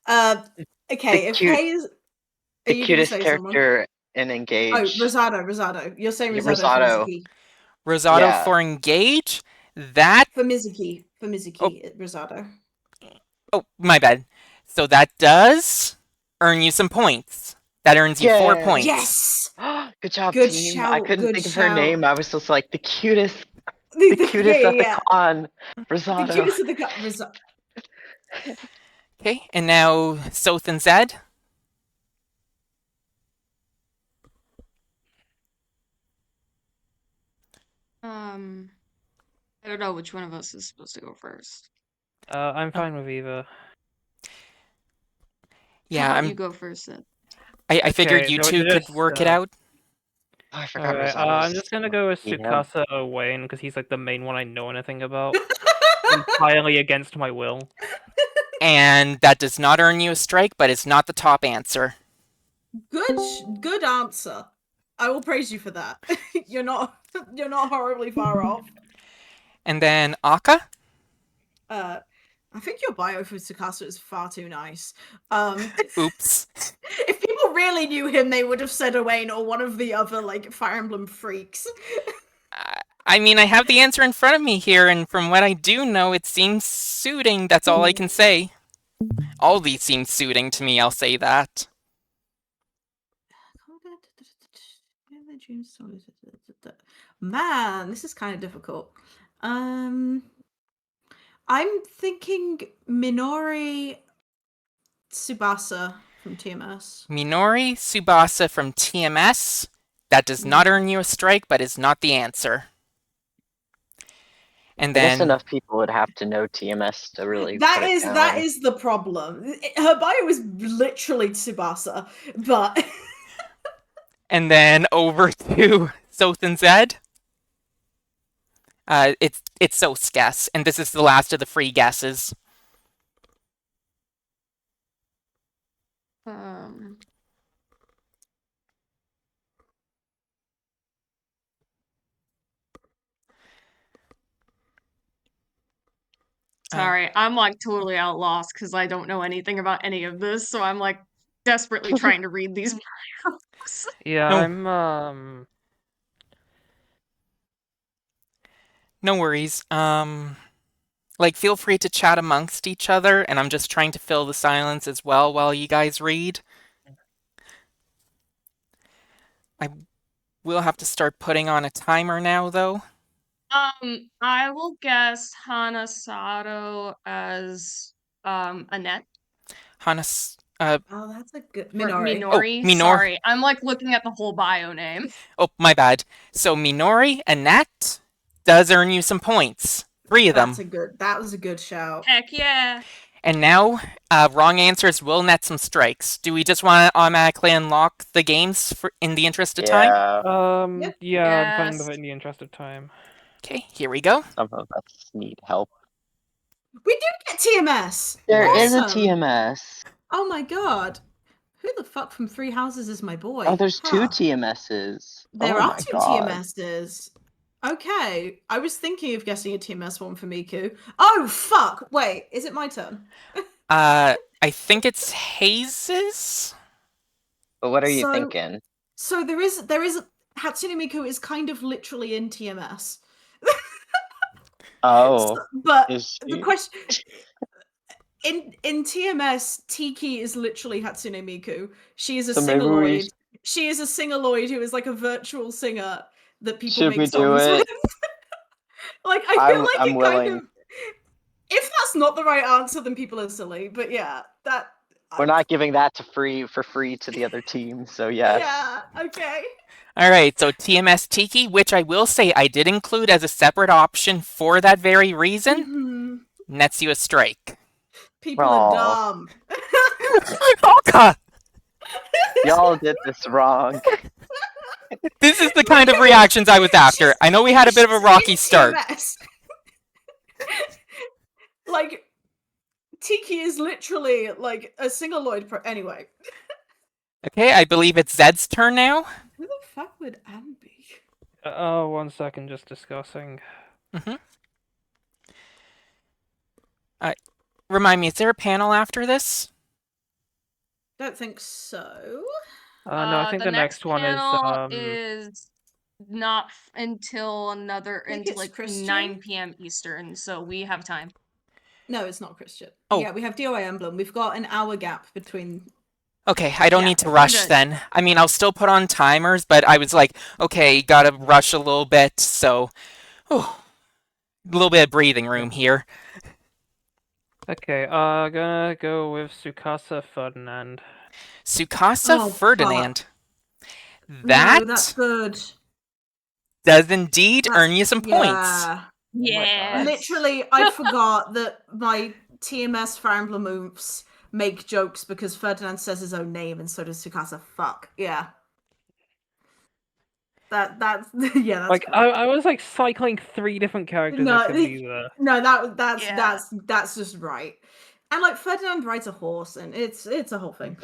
Okay. If Hayes, are the you going to cutest say someone? character in Oh, Engage. Rosado. You're saying Yeah, Rosado for Rosado. Mizuki. Rosado Yeah. for Engage? That. For Mizuki. Rosado. Oh, my bad. So that does earn you some points. That earns you 4 Yay. points. Yes. Good job, Good team. shout, I couldn't good think of her name. shout. I was just like the cutest at the con. Rosado. The cutest of the con. Okay, and now Soth and Zed. I don't know which one of us is supposed to go first. I'm fine with either. Yeah, How about you go first then? I figured Okay, you so two could just, work it out. Oh, I forgot Alright, Rosado. I'm just gonna go with See him. Tsukasa Wayne because he's like the main one I know anything about. Entirely against my will. And that does not earn you a strike, but it's not the top answer. Good answer. I will praise you for that. You're not horribly far off. And then Akka? I think your bio for Tsukasa is far too nice. Oops. If people really knew him, they would have said Owain or one of the other, like, Fire Emblem freaks. I mean, I have the answer in front of me here, and from what I do know, it seems suiting. That's all I can say. All these seem suiting to me, I'll say that. Man, this is kind of difficult. I'm thinking Minori Tsubasa from TMS. Minori Tsubasa from TMS. That does not earn you a strike, but is not the answer. And I guess then enough people would have to know TMS to really That put it is down. that is the problem. Her bio is literally Tsubasa, but and then over to Soth and Zed. It's Soth's guess, and this is the last of the free guesses. Sorry, I'm like totally out lost because I don't know anything about any of this, so I'm like desperately trying to read these bios. Yeah, No. I'm No worries. Like, feel free to chat amongst each other, and I'm just trying to fill the silence as well while you guys read. I will have to start putting on a timer now, though. I will guess Hanasato as Annette. Hanas, Oh, that's a good Or Minori. Minori. Minor. Sorry, I'm like looking at the whole bio name. Oh, my bad. So Minori, Annette, does earn you some points. 3 of them. That was a good shout. Heck yeah. And now, wrong answers will net some strikes. Do we just want to automatically unlock the games in the interest of time? Yeah, yeah, I'm fine Yes. with it in the interest of time. Okay, here we go. some of us need help. We do get TMS. There is a Awesome. TMS. Oh my god. Who the fuck from Three Houses is my boy? Oh, there's two Huh. TMSs. There Oh are my two god. TMSs. Okay. I was thinking of guessing a TMS one for Miku. Oh fuck! Wait, is it my turn? I think it's Haze's? But what are you So- thinking? So there is Hatsune Miku is kind of literally in TMS. Oh, But is the she? question in TMS, Tiki is literally Hatsune Miku. She is a So maybe we singaloid. She is a singaloid who is like a virtual singer that people Should make we do songs it? with. Like I feel like I'm it willing. kind of. If that's not the right answer, then people are silly. But yeah, that. We're not giving that for free to the other team, so yes. Yeah. Okay. Alright, so TMS Tiki, which I will say I did include as a separate option for that very reason, Mhm. nets you a strike. People Aw. are dumb. Oh god! Y'all did this wrong. This is the kind of reactions I was after. I know we had a bit of a She's rocky in start. TMS. Like, Tiki is literally like a singaloid. Anyway, Okay, I believe it's Zed's turn now. who the fuck would Anne be? Oh, 1 second, just discussing. Remind me, is there a panel after this? Don't think so. No, I think the next one panel is is not until think until it's like Christian. 9 p.m. Eastern, so we have time. No, it's not Christian. Oh. Yeah, we have DOA Emblem. We've got an hour gap between. Okay, I don't Yeah, need to we're rush good. then. I mean, I'll still put on timers, but I was like, okay, gotta rush a little bit, so... a little bit of breathing room here. Okay, gonna go with Tsukasa Ferdinand. Tsukasa Oh, Ferdinand. No, That that's good. does indeed That's- earn you some points. Yeah. Yeah. Literally, I forgot that my TMS Fire Emblem moves make jokes because Ferdinand says his own name and so does Tsukasa. Fuck. Yeah. That's yeah, that's Like, good. I was like cycling 3 different characters No, that could be there. No, that's Yeah. that's just right. And like Ferdinand rides a horse and it's a whole thing.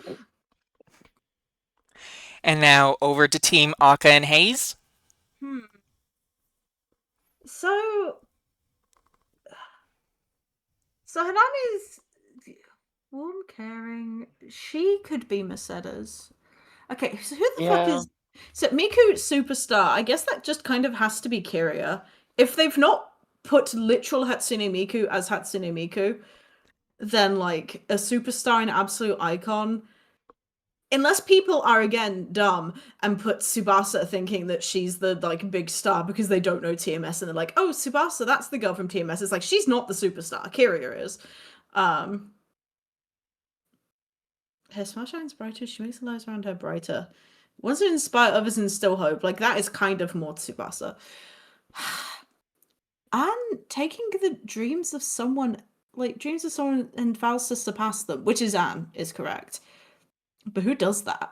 And now over to Team Akka and Hayes. So Hanami's warm, caring. She could be Mercedes. Okay, so who the fuck Yeah. is so Miku Superstar? I guess that just kind of has to be Kiria. If they've not put literal Hatsune Miku as Hatsune Miku, then like a superstar and absolute icon. Unless people are again dumb and put Tsubasa thinking that she's the like big star because they don't know TMS and they're like, oh, Tsubasa, that's the girl from TMS. It's like she's not the superstar. Kiria is. Her smile shines brighter. She makes the lives around her brighter. Wants to inspire others and still hope. Like that is kind of more Tsubasa. And taking the dreams of someone, like dreams of someone and vows to surpass them, which is Anne, is correct. But who does that?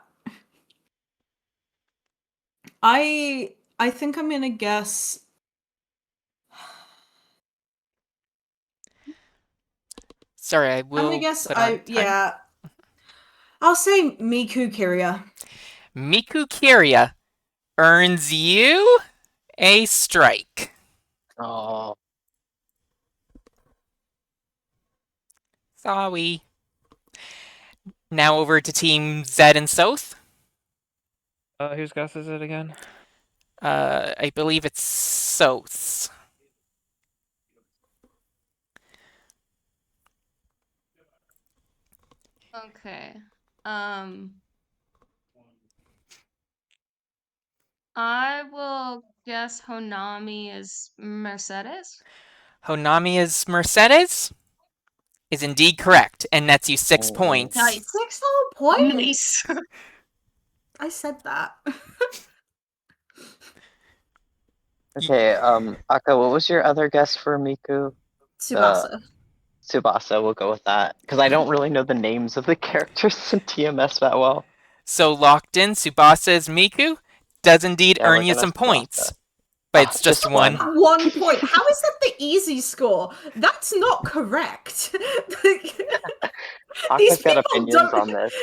I think I'm gonna guess. Sorry, I will. I'm gonna guess. put on time. Yeah. I'll say Miku Kiria. Miku Kiria earns you a strike. Oh. Sorry. Now over to Team Zed and South. Whose guess is it again? I believe it's South's. Okay. I will guess Honami is Mercedes. Honami is Mercedes? Is indeed correct, and nets you 6 Oh. points. Nice. 6 little points? Nice. I said that. Okay, Aka, what was your other guess for Miku? Tsubasa. Tsubasa, we'll go with that. Because I don't really know the names of the characters in TMS that well. So locked in, Tsubasa is Miku. Does indeed Yeah, earn we're you gonna some points. Tsubasa. But it's just just one. 1 point. How is that the easy score? That's not correct. Aka's got people opinions don't- on this.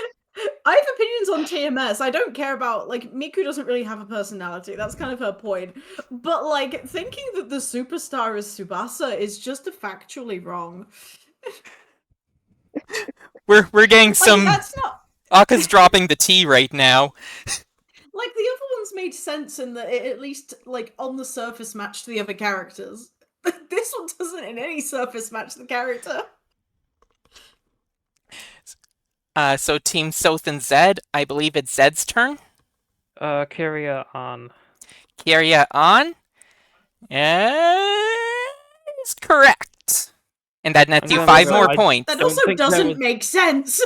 I have opinions on TMS. I don't care about, like, Miku doesn't really have a personality. That's kind of her point. But, like, thinking that the superstar is Tsubasa is just factually wrong. We're getting Like, some. that's not. Aka's dropping the T right now. Like, the other ones made sense in that it at least, like, on the surface matched the other characters. This one doesn't in any surface match the character. So Team South and Zed, I believe it's Zed's turn. Kyria on. Kyria on. Is correct. And that nets I'm you gonna 5 go- more I points. That don't also think that doesn't was- make sense.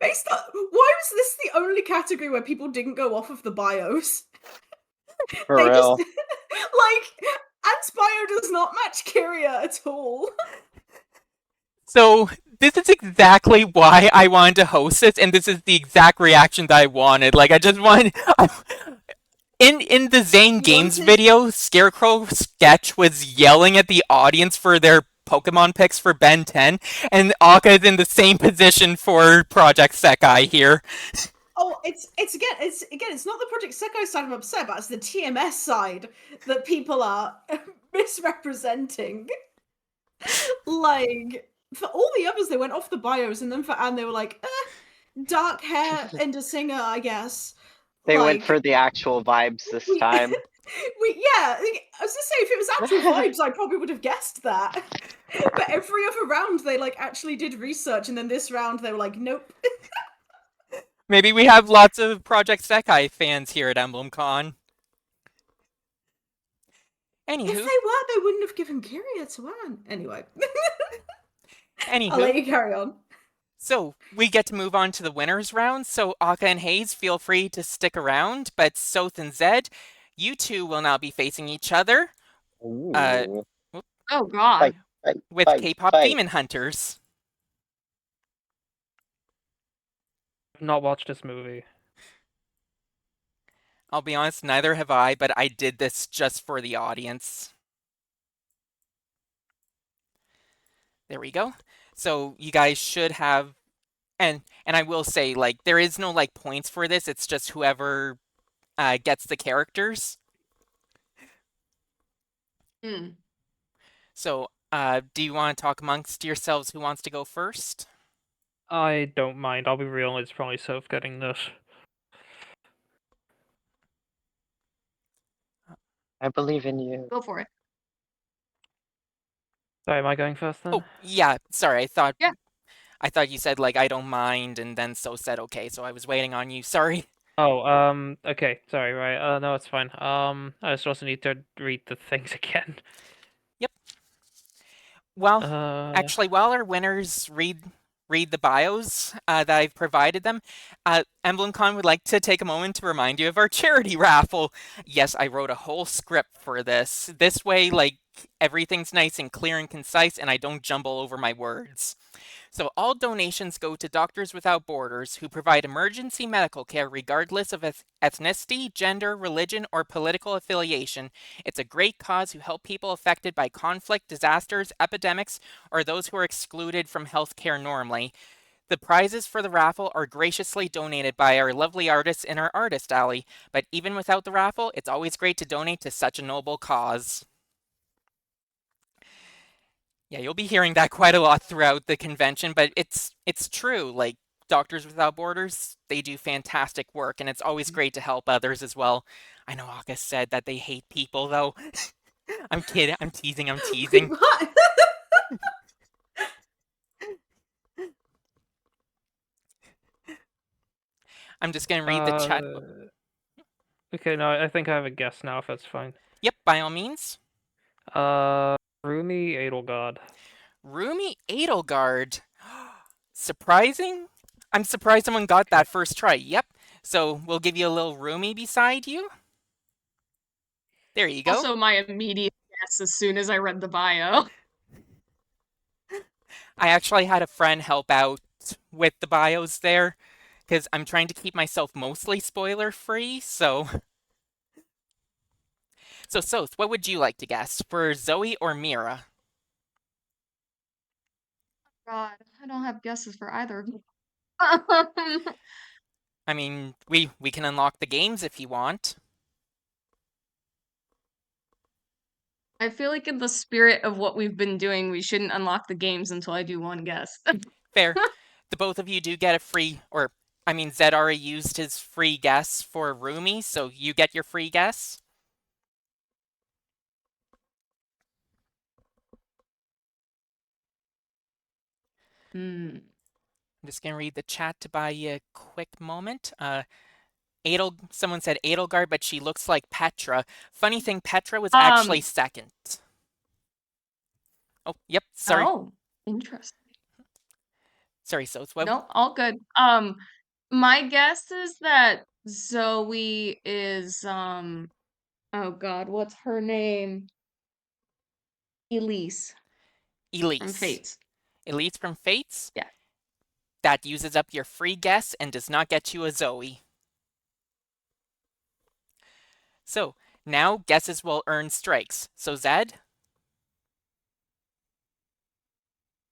Based on, why was this the only category where people didn't go off of the bios? For They real. just like Ant's bio does not match Kyria at all. So this is exactly why I wanted to host this, and this is the exact reaction that I wanted. Like I just wanted. In the Zane You Games wanted- video, Scarecrow Sketch was yelling at the audience for their Pokemon picks for Ben 10, and Aka is in the same position for Project Sekai here. Oh, it's not the Project Sekai side I'm upset about, it's the TMS side that people are misrepresenting. Like, for all the others, they went off the bios, and then for Anne, they were like, dark hair and a singer, I guess. They went Like, for the actual vibes this time. yeah, I was to say, if it was actual vibes, I probably would have guessed that. But every other round, they, like, actually did research, and then this round, they were like, nope. Maybe we have lots of Project Sekai fans here at EmblemCon. If they Anywho, were, they wouldn't have given Kyria to Anne. Anyway. I'll anywho, let you carry on. so we get to move on to the winners round. So Aka and Hayes, feel free to stick around, but Soth and Zed, you two will now be facing each other Ooh. Oh god. Fight, with fight, K-pop fight. Demon Hunters. I've not watched this movie. I'll be honest, neither have I, but I did this just for the audience. There we go. So you guys should have, and I will say, like, there is no like points for this. It's just whoever gets the characters. Hmm. So, do you want to talk amongst yourselves? Who wants to go first? I don't mind. I'll be real. It's probably Soph getting this. I believe in you. Go for it. Sorry, am I going first then? Oh, yeah. Sorry, Yeah. I thought you said like I don't mind, and then so said okay. So I was waiting on you. Sorry. Oh, okay. Sorry, right. No, it's fine. I just also need to read the things again. Well, Actually, actually, while our winners read the bios that I've provided them, EmblemCon would like to take a moment to remind you of our charity raffle. Yes, I wrote a whole script for this. This way, like, everything's nice and clear and concise, and I don't jumble over my words. So all donations go to Doctors Without Borders, who provide emergency medical care regardless of ethnicity, gender, religion, or political affiliation. It's a great cause who help people affected by conflict, disasters, epidemics, or those who are excluded from healthcare normally. The prizes for the raffle are graciously donated by our lovely artists in our Artist Alley, but even without the raffle, it's always great to donate to such a noble cause. Yeah, you'll be hearing that quite a lot throughout the convention, but it's true. Like Doctors Without Borders, they do fantastic work, and it's always great to help others as well. I know Aka said that they hate people, though. I'm kidding. I'm teasing. I'm Wait, teasing. what? I'm just gonna read the chat. Okay, no, I think I have a guess now, if that's fine. Yep, by all means. Rumi Edelgard. Rumi Edelgard. Surprising? I'm surprised someone got that first try. Yep. So we'll give you a little Rumi beside you. There you go. Also, my immediate guess as soon as I read the bio. I actually had a friend help out with the bios there, because I'm trying to keep myself mostly spoiler free, so... So, Soth, what would you like to guess? For Zoe or Mira? God, I don't have guesses for either of them. I mean, we can unlock the games if you want. I feel like in the spirit of what we've been doing, we shouldn't unlock the games until I do one guess. Fair. The both of you do get a free, or, I mean, Zed already used his free guess for Rumi, so you get your free guess. Hmm. I'm just gonna read the chat to buy you a quick moment. Someone said Edelgard, but she looks like Petra. Funny thing, Petra was actually second. Oh, yep, sorry. Oh, interesting. Sorry, so it's what? No, all good. My guess is that Zoe is oh God, what's her name? Elise Elise. from Fates. Elise from Fates? Yeah. That uses up your free guess and does not get you a Zoe. So, now guesses will earn strikes. So, Zed?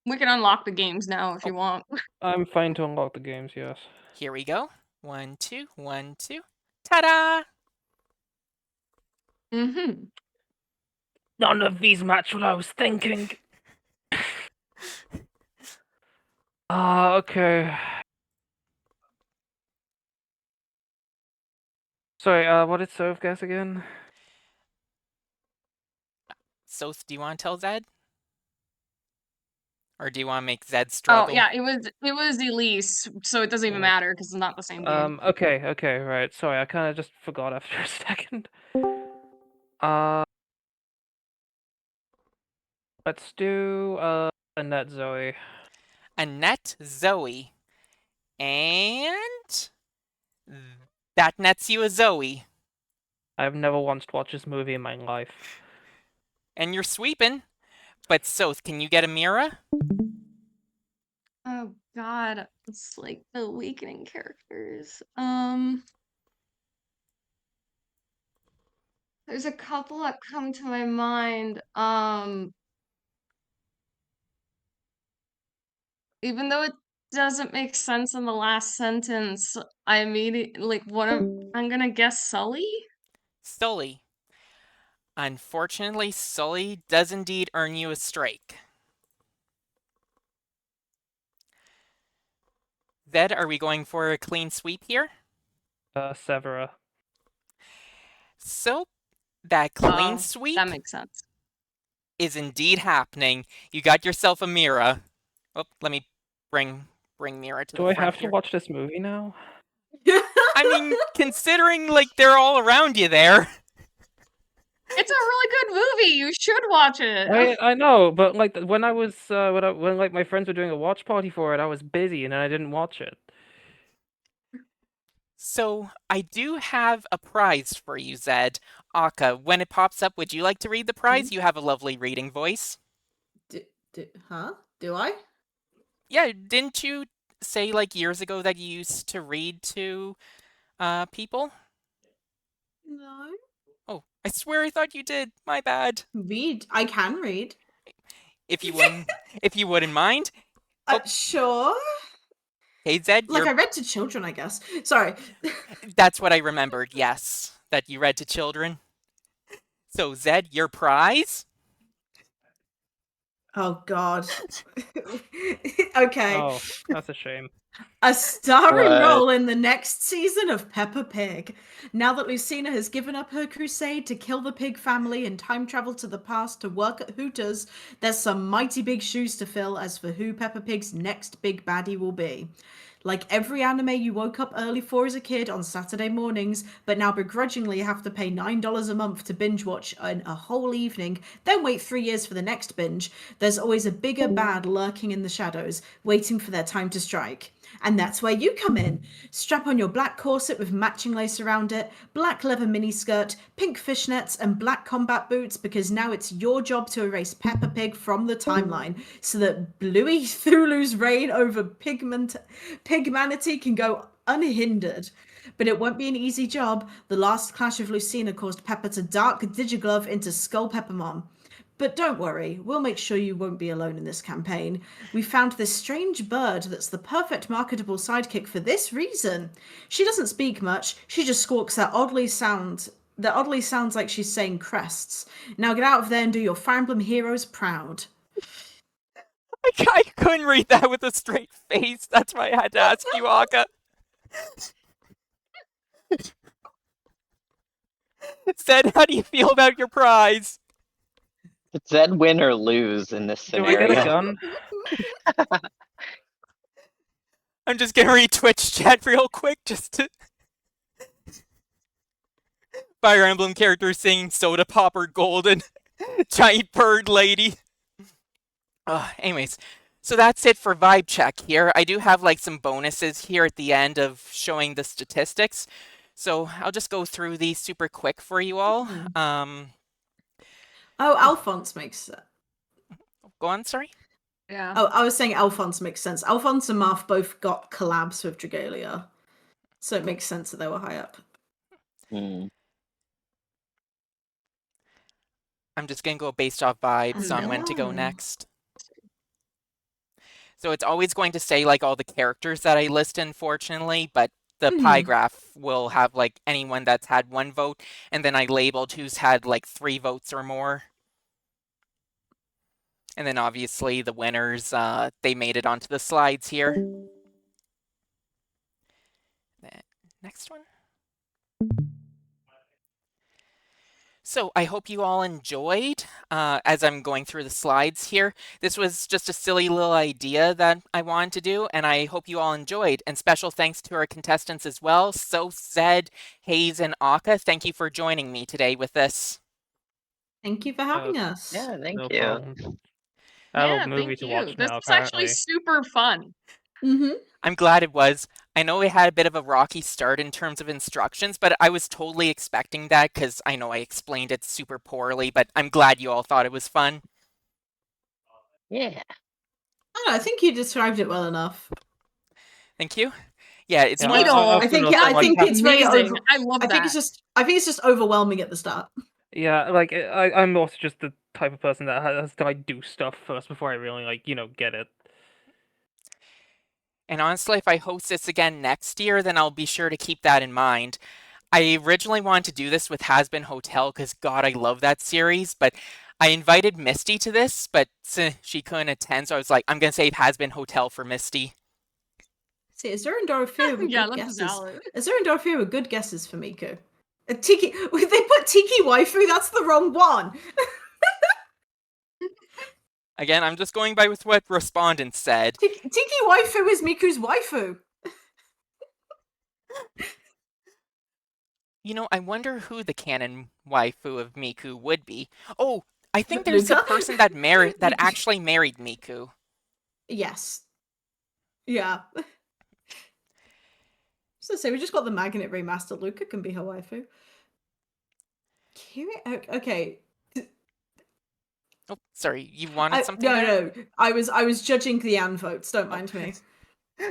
We can unlock the games now if you want. I'm fine to unlock the games, yes. Here we go. 1, 2, 1, 2. Ta-da! Mm-hmm. None of these match what I was thinking. Okay. Sorry, what did Soph guess again? Soth, do you want to tell Zed? Or do you want to make Zed Oh struggle? yeah, it was Elise, so it doesn't even matter because it's not the same game. Okay, right. Sorry, I kind of just forgot after a second. Let's do Annette Zoe. Annette Zoe. And that nets you a Zoe. I've never once watched this movie in my life. And you're sweeping. But Soth, can you get a Mira? Oh God, it's like the Awakening characters. There's a couple that come to my mind. Even though it doesn't make sense in the last sentence, I immediately like I'm gonna guess Sully? Sully. Unfortunately, Sully does indeed earn you a strike. Zed, are we going for a clean sweep here? Severa. So, that clean Oh, sweep that makes sense. is indeed happening. You got yourself a Mira. Oh, let me bring Mira to the Do I front have to here. watch this movie now? I mean, considering like they're all around you there. It's a really good movie. You should watch it. I know, but like when I was when like my friends were doing a watch party for it, I was busy and I didn't watch it. So, I do have a prize for you, Zed. Aka, when it pops up, would you like to read the prize? You have a lovely reading voice. Huh? Do I? Yeah, didn't you say like years ago that you used to read to people? No. Oh, I swear I thought you did. My bad. Read. I can read. If you wouldn't mind. Sure. Hey, Zed, Like I read to children, I guess. Sorry. That's what I remembered, yes. That you read to children. So, Zed, your prize? Oh God. Okay. Oh, that's a shame. A starring What? role in the next season of Peppa Pig. Now that Lucina has given up her crusade to kill the pig family and time travel to the past to work at Hooters, there's some mighty big shoes to fill as for who Peppa Pig's next big baddie will be. Like every anime you woke up early for as a kid on Saturday mornings, but now begrudgingly have to pay $9 a month to binge watch in a whole evening, then wait 3 years for the next binge, there's always a bigger bad lurking in the shadows, waiting for their time to strike. And that's where you come in. Strap on your black corset with matching lace around it, black leather miniskirt, pink fishnets, and black combat boots, because now it's your job to erase Peppa Pig from the timeline so that Bluey Thulu's reign over pigmanity can go unhindered. But it won't be an easy job. The last clash of Lucina caused Peppa to dark Digiglove into Skull Peppermon. But don't worry, we'll make sure you won't be alone in this campaign. We found this strange bird that's the perfect marketable sidekick for this reason. She doesn't speak much, she just squawks that oddly sounds like she's saying crests. Now get out of there and do your Fire Emblem heroes proud. I couldn't read that with a straight face. That's why I had to ask you, Aka. Zed, how do you feel about your prize? Did Zed win or lose in this Do I get a scenario? gun? I'm just gonna read Twitch chat real quick just to. Fire Emblem character singing Soda Popper Golden. Giant bird lady. Anyways, so that's it for vibe check here. I do have like some bonuses here at the end of showing the statistics. So I'll just go through these super quick for you all. Oh, Alphonse makes sense. Go on, sorry? Yeah. Oh, I was saying Alphonse makes sense. Alphonse and Marth both got collabs with Dragalia. So it makes sense that they were high up. Hmm. I'm just gonna go based off vibes on when to go Hello. next. So it's always going to say like all the characters that I list, unfortunately, but the pie graph will have like anyone that's had 1 vote, and then I labeled who's had like 3 votes or more. And then obviously the winners, they made it onto the slides here. Next one. So I hope you all enjoyed as I'm going through the slides here. This was just a silly little idea that I wanted to do, and I hope you all enjoyed. And special thanks to our contestants as well. So Zed, Hayes, and Aka, thank you for joining me today with this. Thank you for having us. Yeah, thank No you. problem. I have Yeah, a movie thank to you. watch This now, was actually apparently. super fun. Mm-hmm. I'm glad it was. I know we had a bit of a rocky start in terms of instructions, but I was totally expecting that because I know I explained it super poorly, but I'm glad you all thought it was fun. Yeah. I think you described it well enough. Thank you. Yeah, it's Yeah, one of Neato. those. I think also I like think have- it's very Amazing. over. I love I that. think it's just overwhelming at the start. Yeah, like I'm also just the type of person that has to like do stuff first before I really like get it. And honestly, if I host this again next year, then I'll be sure to keep that in mind. I originally wanted to do this with Has Been Hotel because, God, I love that series, but I invited Misty to this, but she couldn't attend, so I was like, I'm going to save Has Been Hotel for Misty. See, Azure and Dorothea were Yeah, good that's guesses. valid. Azure and Dorothea were good guesses for Miku. Tiki, they put Tiki Waifu. That's the wrong one. Again, I'm just going by with what respondents said. Tiki Waifu is Miku's waifu. You know, I wonder who the canon waifu of Miku would be. Oh, I think there's a Luca? person that actually married Miku. Yes. Yeah. So say we just got the Magnet remaster. Luca can be her waifu. Okay. Oh, sorry, you wanted something? No. I was judging the Anne votes. Don't mind me.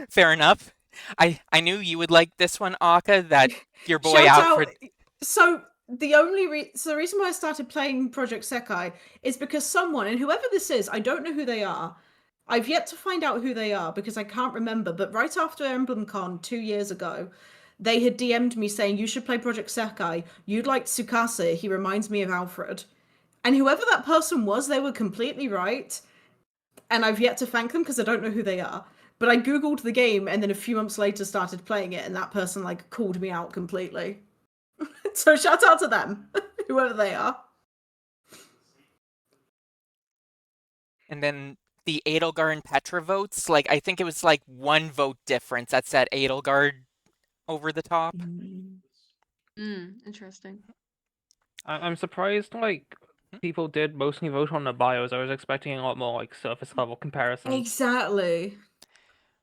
Fair enough. I knew you would like this one, Aka, that your boy Shout Alfred. out. So the reason why I started playing Project Sekai is because someone, and whoever this is, I don't know who they are. I've yet to find out who they are because I can't remember. But right after EmblemCon 2 years ago, they had DM'd me saying, you should play Project Sekai. You'd like Tsukasa. He reminds me of Alfred. And whoever that person was, they were completely right. and I've yet to thank them because I don't know who they are. But I googled the game, and then a few months later started playing it, and that person like called me out completely. So shout out to them, whoever they are. And then the Edelgard and Petra votes, like I think it was like 1 vote difference that set Edelgard over the top. Interesting. I'm surprised like people did mostly vote on the bios. I was expecting a lot more like surface level comparisons. Exactly.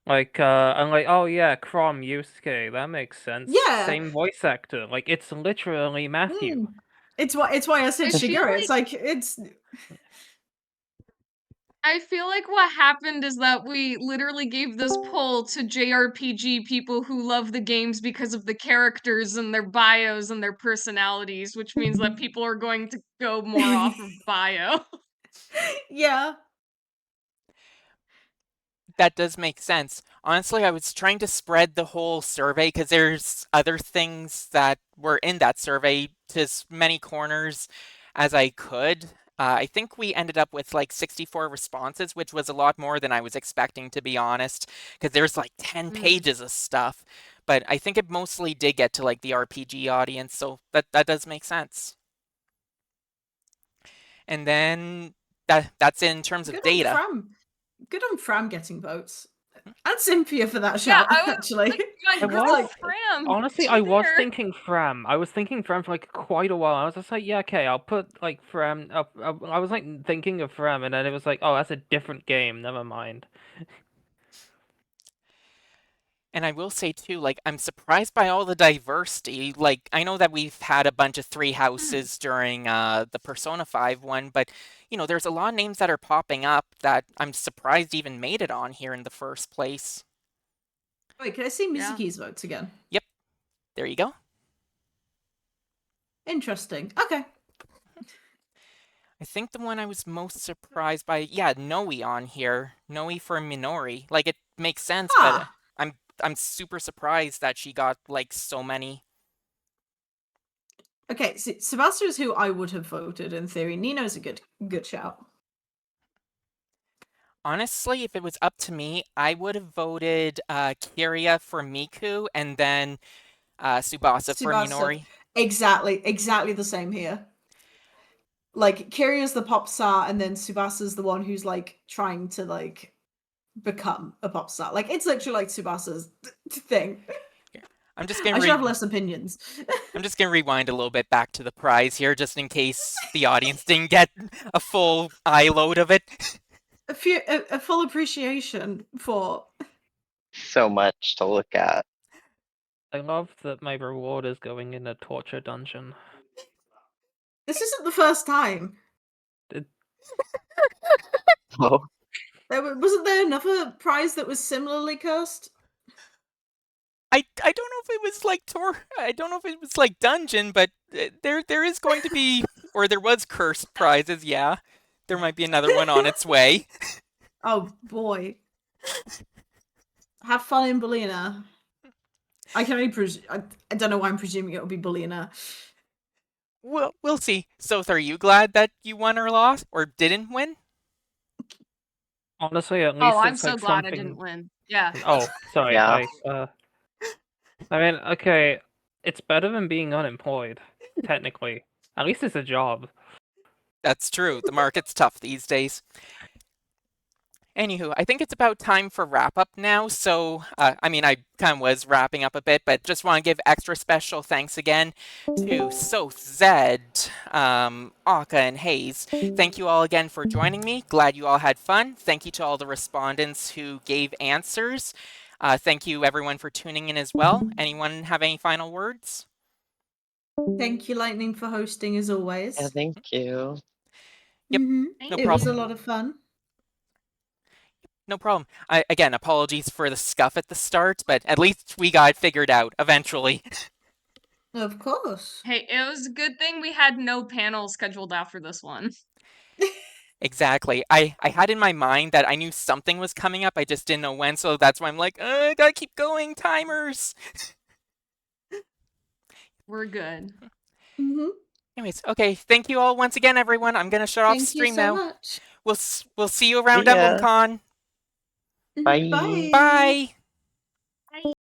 Like I'm like, oh yeah, Crom, Yusuke, that makes sense. Yeah. Same voice actor. Like it's literally Matthew. It's why I said I feel Shigeru. It's like it's I feel like what happened is that we literally gave this poll to JRPG people who love the games because of the characters and their bios and their personalities, which means that people are going to go more off of bio. yeah. That does make sense. Honestly, I was trying to spread the whole survey because there's other things that were in that survey to as many corners as I could. I think we ended up with like 64 responses, which was a lot more than I was expecting, to be honest, because there's like 10 pages of stuff. But I think it mostly did get to like the RPG audience, so that does make sense. And then that's in terms of data. Good on Fram getting votes. And Cynthia for that shout, actually. Honestly, I was thinking Fram. I was thinking Fram for like quite a while. I was just like, yeah, okay, I'll put like Fram up. I was like thinking of Fram, and then it was like, oh, that's a different game. Never mind. And I will say too, like, I'm surprised by all the diversity. Like, I know that we've had a bunch of 3 houses during the Persona 5 one, but, you know, there's a lot of names that are popping up that I'm surprised even made it on here in the first place. Wait, can I see Mizuki's votes again? Yep. There you go. Interesting. Okay. I think the one I was most surprised by, yeah, Noe on here. Noe for Minori. Like, it makes sense, but I'm super surprised that she got like so many. Okay, so Tsubasa is who I would have voted in theory. Nino's a good shout. Honestly, if it was up to me, I would have voted Kiria for Miku and then Tsubasa for Minori. Exactly the same here. Like, Kiria's the pop star, and then Tsubasa's the one who's like trying to like become a pop star. Like, it's literally like Tsubasa's thing. I'm just gonna I should have less opinions. I'm just gonna rewind a little bit back to the prize here, just in case the audience didn't get a full eye load of it. A full appreciation for so much to look at. I love that my reward is going in a torture dungeon. This isn't the first time. Oh. Wasn't there another prize that was similarly cursed? I don't know if it was like I don't know if it was like dungeon, but there is going to be, or there was cursed prizes. Yeah, there might be another one on its way. Oh boy, have fun in Billionaire. I can only I don't know why I'm presuming it'll be Billionaire. We'll see. Soth, are you glad that you won or lost, or didn't win? Honestly, at least I'm it's so like glad something... I didn't win. Yeah. Oh, sorry. Yeah. I mean, okay, it's better than being unemployed, technically. At least it's a job. That's true. The market's tough these days. Anywho, I think it's about time for wrap up now. So, I mean, I kind of was wrapping up a bit, but just want to give extra special thanks again to Soth, Zed, Aka, and Hayes. Thank you all again for joining me. Glad you all had fun. Thank you to all the respondents who gave answers. Thank you, everyone, for tuning in as well. Anyone have any final words? Thank you, Lightning, for hosting as always. Yeah, thank you. Yep, no problem. It was a lot of fun. No problem. Again, apologies for the scuff at the start, but at least we got it figured out eventually. Of course. Hey, it was a good thing we had no panel scheduled after this one. Exactly. I had in my mind that I knew something was coming up, I just didn't know when, so that's why I'm like, I gotta keep going, timers! We're good. Mm-hmm. Anyways, okay, thank you all once again, everyone. I'm gonna shut off Thank you stream so now. much. We'll see you around See ya. EmblemCon. Bye. Bye. Bye.